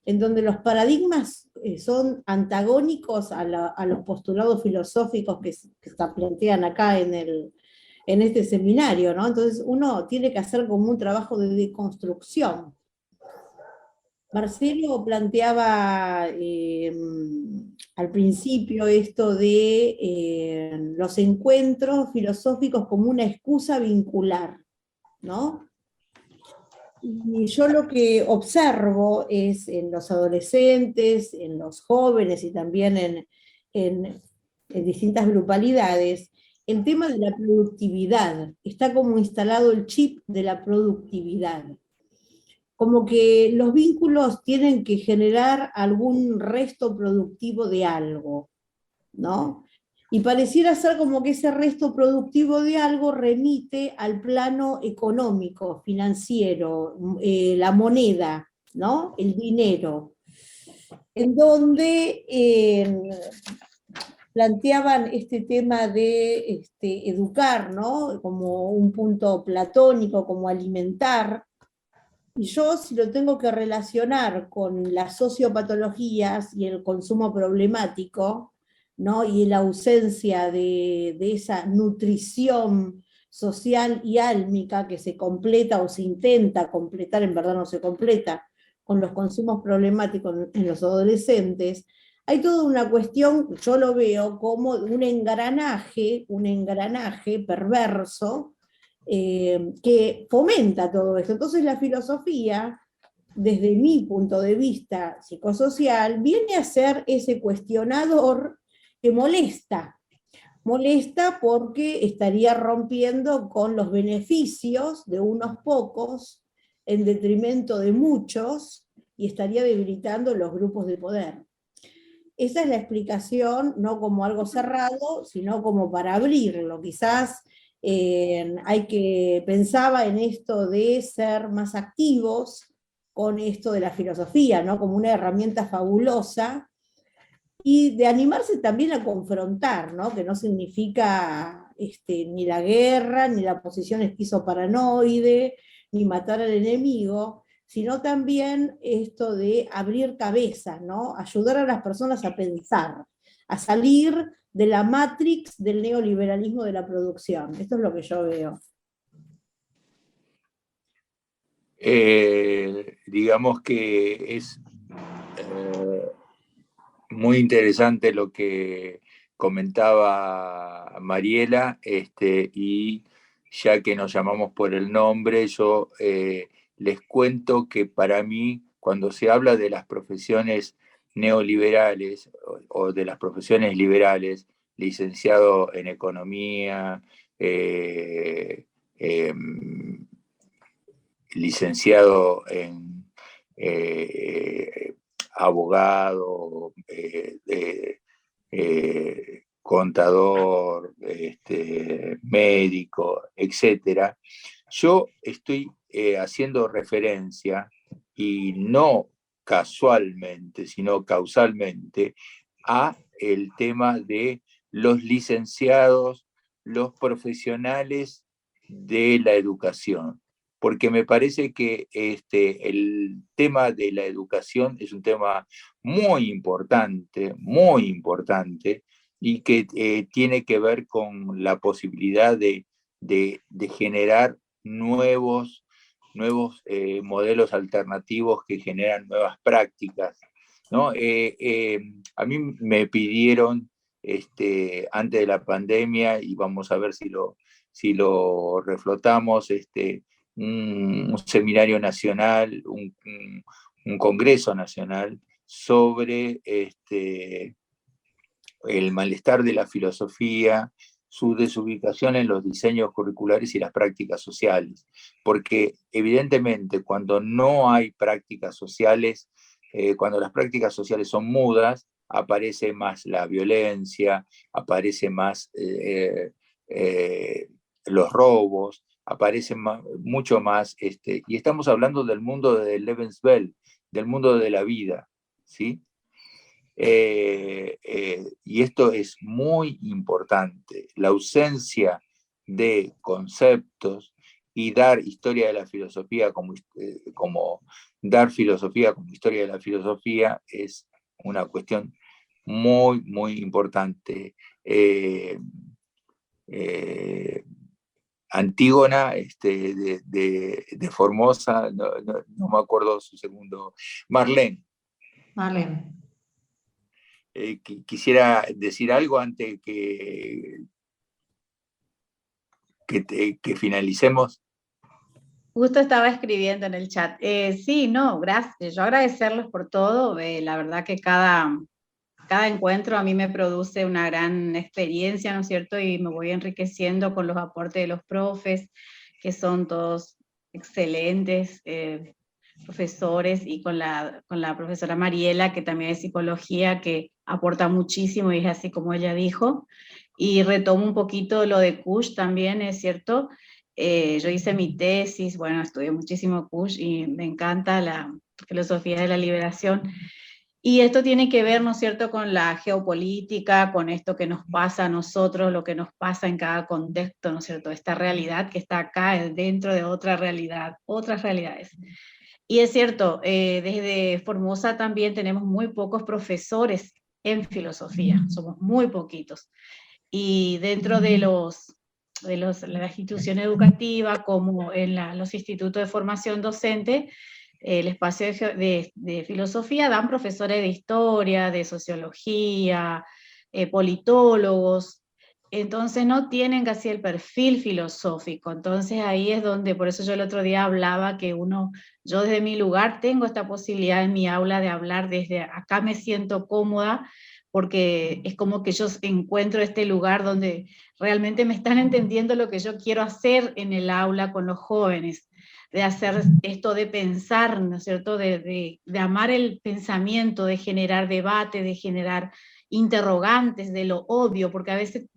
en donde los paradigmas son antagónicos a los postulados filosóficos que se plantean acá en este seminario, ¿no? Entonces uno tiene que hacer como un trabajo de deconstrucción. Marcelo planteaba al principio esto de los encuentros filosóficos como una excusa vincular, ¿no? Y yo lo que observo es en los adolescentes, en los jóvenes y también en distintas grupalidades, el tema de la productividad. Está como instalado el chip de la productividad. Como que los vínculos tienen que generar algún resto productivo de algo, ¿no? Y pareciera ser como que ese resto productivo de algo remite al plano económico, financiero, la moneda, ¿no?, el dinero, en donde planteaban este tema de educar, ¿no?, como un punto platónico, como alimentar. Y yo, si lo tengo que relacionar con las sociopatologías y el consumo problemático, ¿no? Y la ausencia de esa nutrición social y álmica que se completa o se intenta completar, en verdad no se completa, con los consumos problemáticos en los adolescentes, hay toda una cuestión, yo lo veo como un engranaje perverso que fomenta todo esto. Entonces la filosofía, desde mi punto de vista psicosocial, viene a ser ese cuestionador que molesta porque estaría rompiendo con los beneficios de unos pocos en detrimento de muchos y estaría debilitando los grupos de poder. Esa es la explicación, no como algo cerrado, sino como para abrirlo. Quizás pensaba en esto de ser más activos con esto de la filosofía, ¿no? Como una herramienta fabulosa, y de animarse también a confrontar, ¿no? Que no significa ni la guerra, ni la posición esquizoparanoide, ni matar al enemigo, sino también esto de abrir cabeza, ¿no? Ayudar a las personas a pensar, a salir de la matrix del neoliberalismo de la producción. Esto es lo que yo veo.
Digamos que es muy interesante lo que comentaba Mariela, y ya que nos llamamos por el nombre, yo les cuento que para mí, cuando se habla de las profesiones neoliberales o de las profesiones liberales, licenciado en economía, licenciado en abogado, contador, médico, etc. Yo estoy haciendo referencia, y no casualmente, sino causalmente, a el tema de los licenciados, los profesionales de la educación, porque me parece que el tema de la educación es un tema muy importante, y que tiene que ver con la posibilidad de generar nuevos modelos alternativos que generan nuevas prácticas, ¿no? A mí me pidieron antes de la pandemia, y vamos a ver si lo reflotamos, un seminario nacional, un congreso nacional sobre el malestar de la filosofía, su desubicación en los diseños curriculares y las prácticas sociales. Porque evidentemente cuando no hay prácticas sociales, cuando las prácticas sociales son mudas, aparece más la violencia, aparece más los robos, aparecen mucho más, y estamos hablando del mundo de Lebenswelt, del mundo de la vida, ¿sí? Y esto es muy importante, la ausencia de conceptos y dar historia de la filosofía como dar filosofía como historia de la filosofía es una cuestión muy, muy importante. Antígona, de Formosa, no me acuerdo su segundo, Marlene. Quisiera decir algo antes que finalicemos.
Justo estaba escribiendo en el chat. Sí, no, gracias. Yo agradecerles por todo. La verdad que cada encuentro a mí me produce una gran experiencia, ¿no es cierto? Y me voy enriqueciendo con los aportes de los profes, que son todos excelentes profesores, y con la profesora Mariela, que también es psicología, que aporta muchísimo, y es así como ella dijo. Y retomo un poquito lo de Kush también, ¿es cierto? Yo hice mi tesis, bueno, estudié muchísimo Kush y me encanta la filosofía de la liberación. Y esto tiene que ver, ¿no es cierto?, con la geopolítica, con esto que nos pasa a nosotros, lo que nos pasa en cada contexto, ¿no es cierto?, esta realidad que está acá es dentro de otra realidad, otras realidades. Y es cierto, desde Formosa también tenemos muy pocos profesores en filosofía, somos muy poquitos. Y dentro de la institución educativa, como en los institutos de formación docente, el espacio de filosofía dan profesores de historia, de sociología, politólogos, entonces no tienen casi el perfil filosófico. Entonces ahí es donde, por eso yo el otro día hablaba que yo desde mi lugar tengo esta posibilidad en mi aula de hablar desde acá, me siento cómoda, porque es como que yo encuentro este lugar donde realmente me están entendiendo lo que yo quiero hacer en el aula con los jóvenes, de hacer esto de pensar, ¿no es cierto?, de amar el pensamiento, de generar debate, de generar interrogantes de lo obvio, porque a veces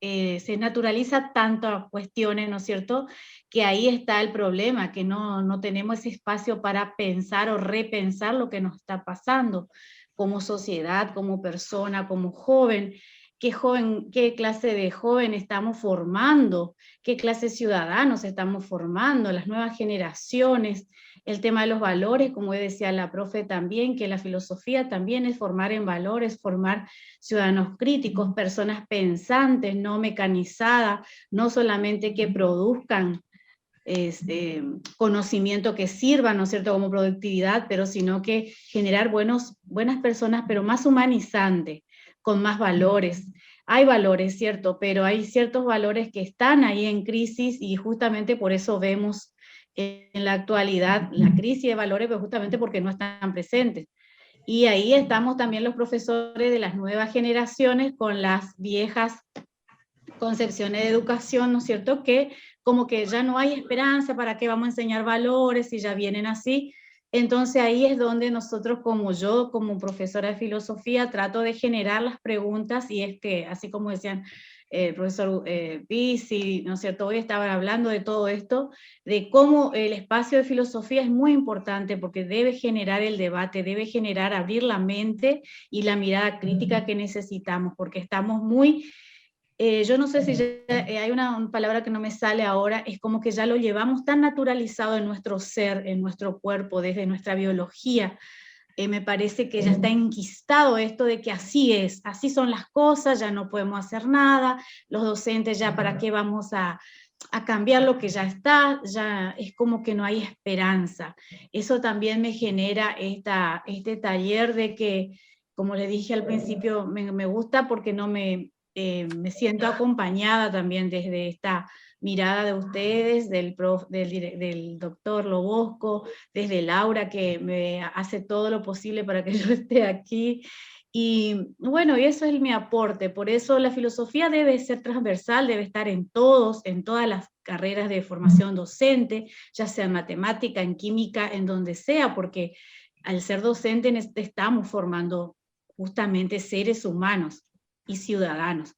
se naturaliza tantas cuestiones, ¿no es cierto?, que ahí está el problema, que no tenemos ese espacio para pensar o repensar lo que nos está pasando como sociedad, como persona, como joven. ¿Qué clase de joven estamos formando? ¿Qué clase de ciudadanos estamos formando? Las nuevas generaciones, el tema de los valores, como decía la profe también, que la filosofía también es formar en valores, formar ciudadanos críticos, personas pensantes, no mecanizadas, no solamente que produzcan conocimiento que sirva, ¿no es cierto?, como productividad, pero sino que generar buenas personas, pero más humanizantes, con más valores. Hay valores, cierto, pero hay ciertos valores que están ahí en crisis y justamente por eso vemos en la actualidad la crisis de valores, pero justamente porque no están presentes. Y ahí estamos también los profesores de las nuevas generaciones con las viejas concepciones de educación, ¿no es cierto?, que como que ya no hay esperanza, ¿para qué vamos a enseñar valores si ya vienen así? Entonces ahí es donde nosotros, como profesora de filosofía, trato de generar las preguntas, y es que, así como decían el profesor Pizzi, ¿no es cierto?, hoy estaban hablando de todo esto, de cómo el espacio de filosofía es muy importante, porque debe generar el debate, debe generar, abrir la mente y la mirada crítica que necesitamos, porque estamos muy... yo no sé si hay una palabra que no me sale ahora, es como que ya lo llevamos tan naturalizado en nuestro ser, en nuestro cuerpo, desde nuestra biología. Me parece que ya está enquistado esto de que así es, así son las cosas, ya no podemos hacer nada, los docentes ya para qué vamos a cambiar lo que ya está, ya es como que no hay esperanza. Eso también me genera este taller de que, como le dije al principio, me gusta porque me siento acompañada también desde esta mirada de ustedes, del doctor Lobosco, desde Laura, que me hace todo lo posible para que yo esté aquí. Y bueno, y eso es mi aporte. Por eso la filosofía debe ser transversal, debe estar en todas las carreras de formación docente, ya sea en matemática, en química, en donde sea, porque al ser docente estamos formando justamente seres humanos y ciudadanos.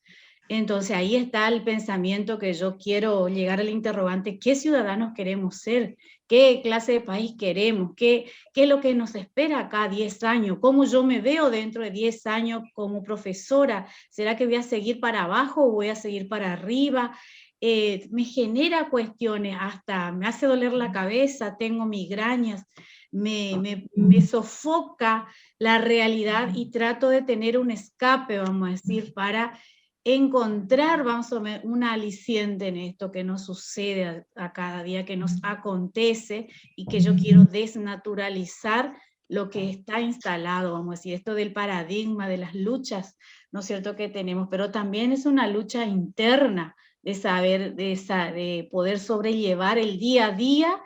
Entonces ahí está el pensamiento que yo quiero llegar al interrogante: ¿qué ciudadanos queremos ser? ¿Qué clase de país queremos? ¿Qué es lo que nos espera acá 10 años? ¿Cómo yo me veo dentro de 10 años como profesora? ¿Será que voy a seguir para abajo o voy a seguir para arriba? Me genera cuestiones, hasta me hace doler la cabeza, tengo migrañas, me sofoca la realidad y trato de tener un escape, vamos a decir, para encontrar, vamos a ver, un aliciente en esto que nos sucede a cada día, que nos acontece, y que yo quiero desnaturalizar lo que está instalado, vamos a decir, esto del paradigma, de las luchas, ¿no es cierto?, que tenemos, pero también es una lucha interna de saber, de poder sobrellevar el día a día,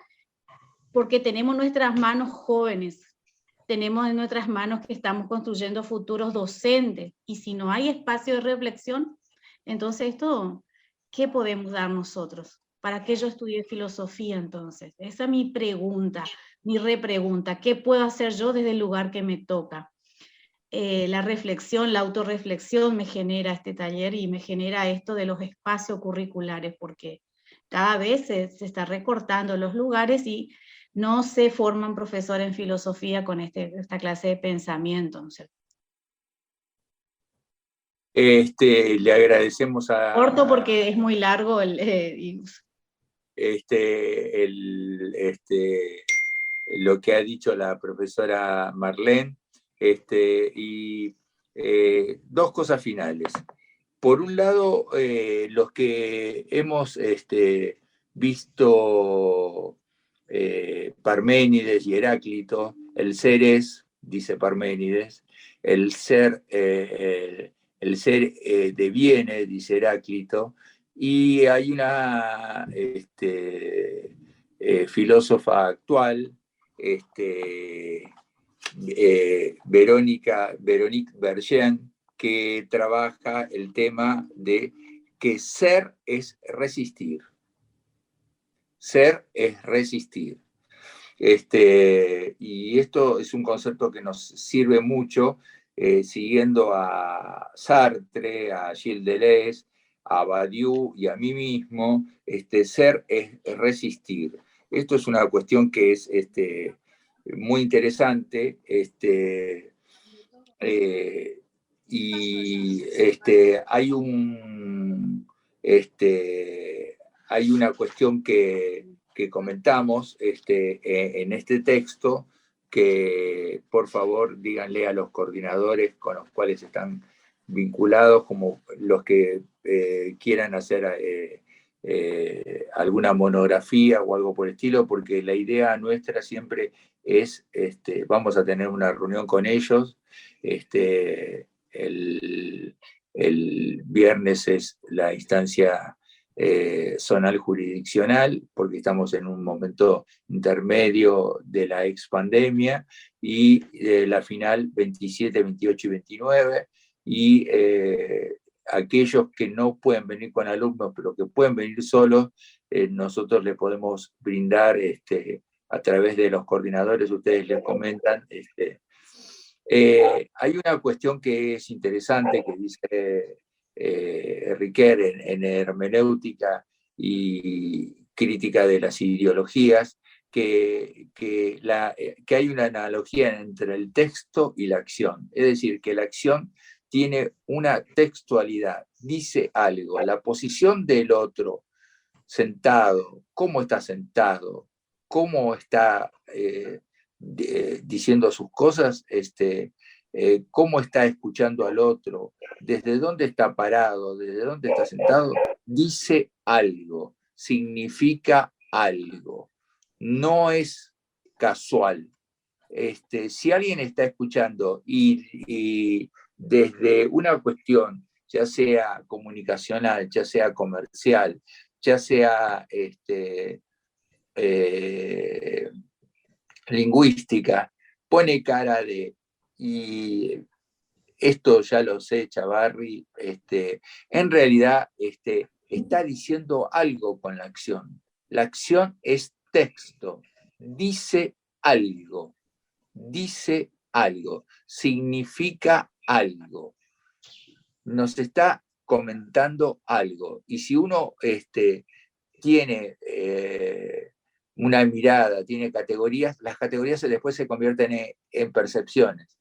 porque tenemos nuestras manos jóvenes, tenemos en nuestras manos que estamos construyendo futuros docentes, y si no hay espacio de reflexión, entonces esto, ¿qué podemos dar nosotros? ¿Para qué yo estudié filosofía entonces? Esa es mi pregunta, mi repregunta. ¿Qué puedo hacer yo desde el lugar que me toca? La reflexión, la autorreflexión me genera este taller, y me genera esto de los espacios curriculares, porque cada vez se está recortando los lugares y no se forman profesores en filosofía con esta clase de pensamiento, ¿no es cierto?
Le agradecemos
Corto porque es muy largo
lo que ha dicho la profesora Marlene, y dos cosas finales. Por un lado, los que hemos visto Parménides y Heráclito, el ser es, dice Parménides, el ser deviene, dice Heráclito, y hay una filósofa actual, Veronique Bergen, que trabaja el tema de que ser es resistir. Ser es resistir. Y esto es un concepto que nos sirve mucho, siguiendo a Sartre, a Gilles Deleuze, a Badiou y a mí mismo. Ser es resistir. Esto es una cuestión que es muy interesante, y hay una cuestión que comentamos en este texto, que por favor díganle a los coordinadores con los cuales están vinculados, como los que quieran hacer alguna monografía o algo por el estilo, porque la idea nuestra siempre es, vamos a tener una reunión con ellos, el viernes es la instancia zonal jurisdiccional, porque estamos en un momento intermedio de la expandemia, y la final 27, 28 y 29, y aquellos que no pueden venir con alumnos, pero que pueden venir solos, nosotros les podemos brindar a través de los coordinadores, ustedes les comentan. Hay una cuestión que es interesante, que dice Riquet en hermenéutica y crítica de las ideologías, que hay una analogía entre el texto y la acción. Es decir, que la acción tiene una textualidad, dice algo, la posición del otro sentado, cómo está sentado, cómo está diciendo sus cosas, cómo está escuchando al otro, desde dónde está parado, desde dónde está sentado, dice algo, significa algo, no es casual. Si alguien está escuchando y desde una cuestión, ya sea comunicacional, ya sea comercial, ya sea lingüística, pone cara de, y esto ya lo sé, Chavarri, en realidad está diciendo algo con la acción. La acción es texto, dice algo, significa algo, nos está comentando algo. Y si uno tiene una mirada, tiene categorías, las categorías después se convierten en percepciones.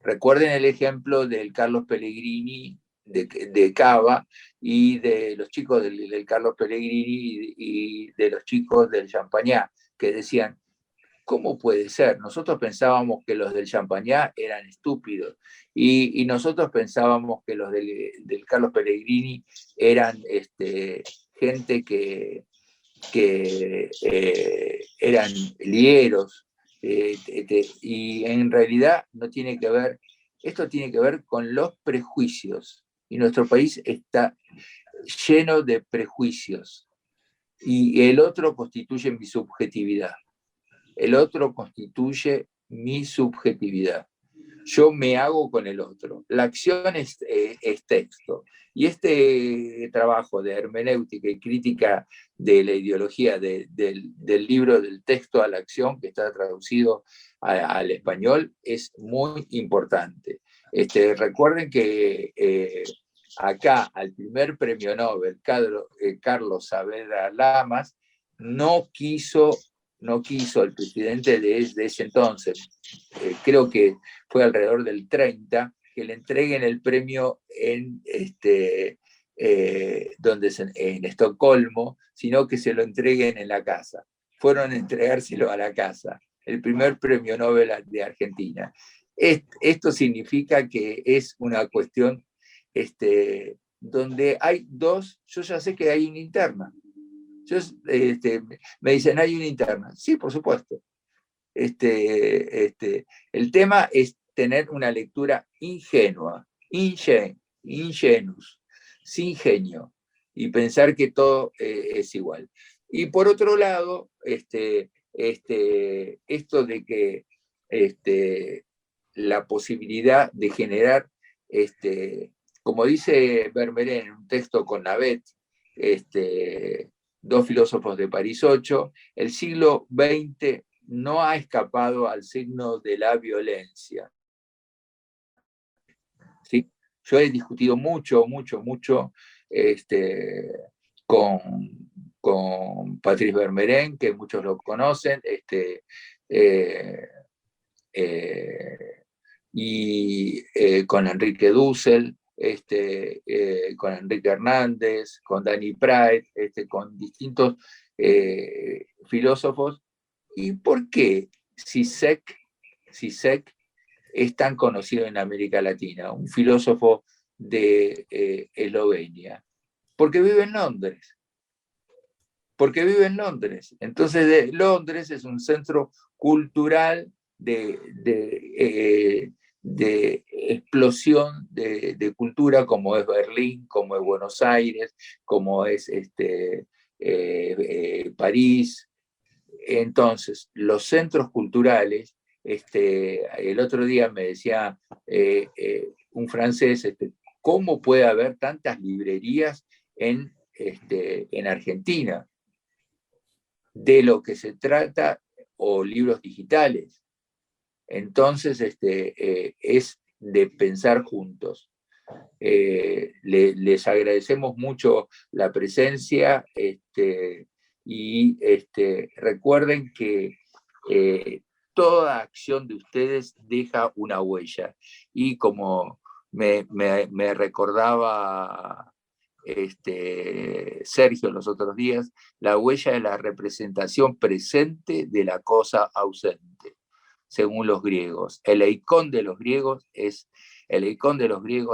Recuerden el ejemplo del Carlos Pellegrini, de Cava, y de los chicos del Carlos Pellegrini y de los chicos del Champagnat, que decían, ¿cómo puede ser? Nosotros pensábamos que los del Champagnat eran estúpidos, y nosotros pensábamos que los del Carlos Pellegrini eran gente que eran lieros, y en realidad no tiene que ver, esto tiene que ver con los prejuicios, y nuestro país está lleno de prejuicios, y el otro constituye mi subjetividad. El otro constituye mi subjetividad. Yo me hago con el otro. La acción es texto. Y este trabajo de hermenéutica y crítica de la ideología del libro Del texto a la acción, que está traducido al español, es muy importante. Recuerden que acá al primer premio Nobel, Carlos Saavedra Lamas, no quiso el presidente de ese entonces, creo que fue alrededor del 30, que le entreguen el premio en Estocolmo, sino que se lo entreguen en la casa. Fueron a entregárselo a la casa, el primer premio Nobel de Argentina. Esto significa que es una cuestión donde hay dos, yo ya sé que hay una interna. Me dicen, hay una interna. Sí, por supuesto. El tema es tener una lectura ingenua, ingenus, sin genio, y pensar que todo es igual. Y por otro lado, esto de que la posibilidad de generar, como dice Vermeer en un texto con Navet, dos filósofos de París 8, el siglo XX no ha escapado al signo de la violencia. ¿Sí? Yo he discutido mucho con Patrice Vermeuren, que muchos lo conocen, y con Enrique Dussel, con Enrique Hernández, con Danny Pratt, con distintos filósofos. ¿Y por qué Zizek es tan conocido en América Latina? Un filósofo de Eslovenia. Porque vive en Londres. Entonces, Londres es un centro cultural de explosión de cultura, como es Berlín, como es Buenos Aires, como es París. Entonces, los centros culturales, el otro día me decía un francés, ¿cómo puede haber tantas librerías en Argentina? De lo que se trata, o libros digitales. Entonces, es de pensar juntos. Les agradecemos mucho la presencia, y recuerden que toda acción de ustedes deja una huella. Y como me recordaba Sergio los otros días, la huella es la representación presente de la cosa ausente, según los griegos. El eikon de los griegos,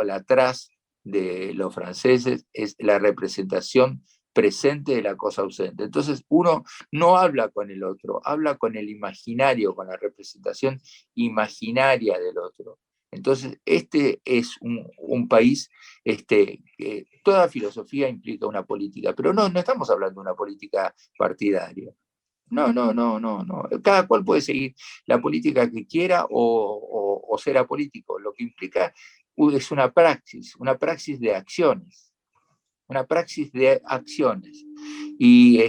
la tras de los franceses, es la representación presente de la cosa ausente. Entonces uno no habla con el otro, habla con el imaginario, con la representación imaginaria del otro. Entonces, este es un país, toda filosofía implica una política, pero no estamos hablando de una política partidaria. No. Cada cual puede seguir la política que quiera o ser apolítico. Lo que implica es una praxis de acciones. Y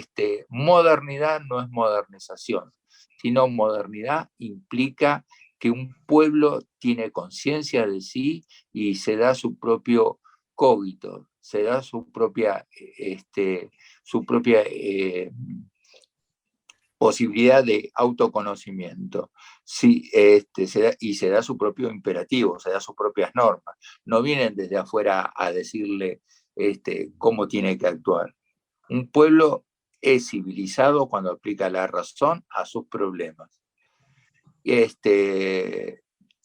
modernidad no es modernización, sino modernidad implica que un pueblo tiene conciencia de sí y se da su propio cogito, se da su propia posibilidad de autoconocimiento. Sí, se da su propio imperativo, se da sus propias normas. No vienen desde afuera a decirle cómo tiene que actuar. Un pueblo es civilizado cuando aplica la razón a sus problemas.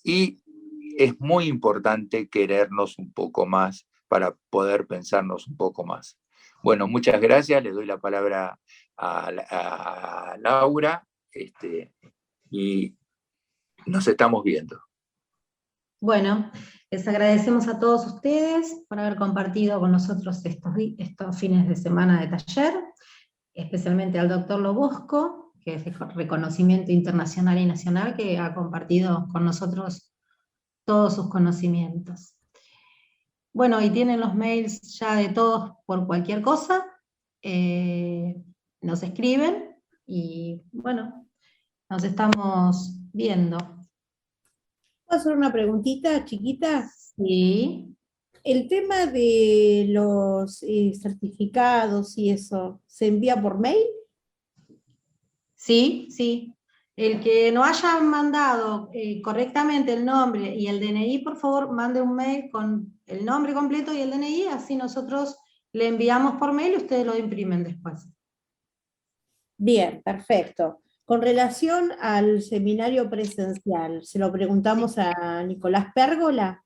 Y es muy importante querernos un poco más para poder pensarnos un poco más. Bueno, muchas gracias. Le doy la palabra a Laura, y nos estamos viendo.
Bueno, les agradecemos a todos ustedes por haber compartido con nosotros estos fines de semana de taller, especialmente al doctor Lobosco, que es de reconocimiento internacional y nacional, que ha compartido con nosotros todos sus conocimientos. Bueno, y tienen los mails ya de todos por cualquier cosa, nos escriben, y bueno, nos estamos viendo.
¿Puedo hacer una preguntita chiquita?
Sí.
El tema de los certificados y eso, ¿se envía por mail?
Sí. El que no haya mandado correctamente el nombre y el DNI, por favor, mande un mail con el nombre completo y el DNI, así nosotros le enviamos por mail y ustedes lo imprimen después.
Bien, perfecto. Con relación al seminario presencial, ¿se lo preguntamos a Nicolás Pérgola?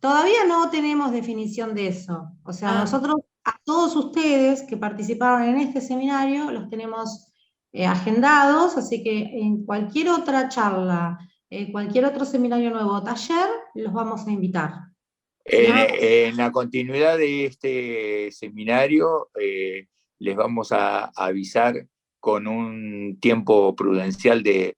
Todavía no tenemos definición de eso. O sea, nosotros a todos ustedes que participaron en este seminario los tenemos agendados, así que en cualquier otra charla, cualquier otro seminario nuevo o taller, los vamos a invitar.
En la continuidad de este seminario, les vamos a avisar con un tiempo prudencial de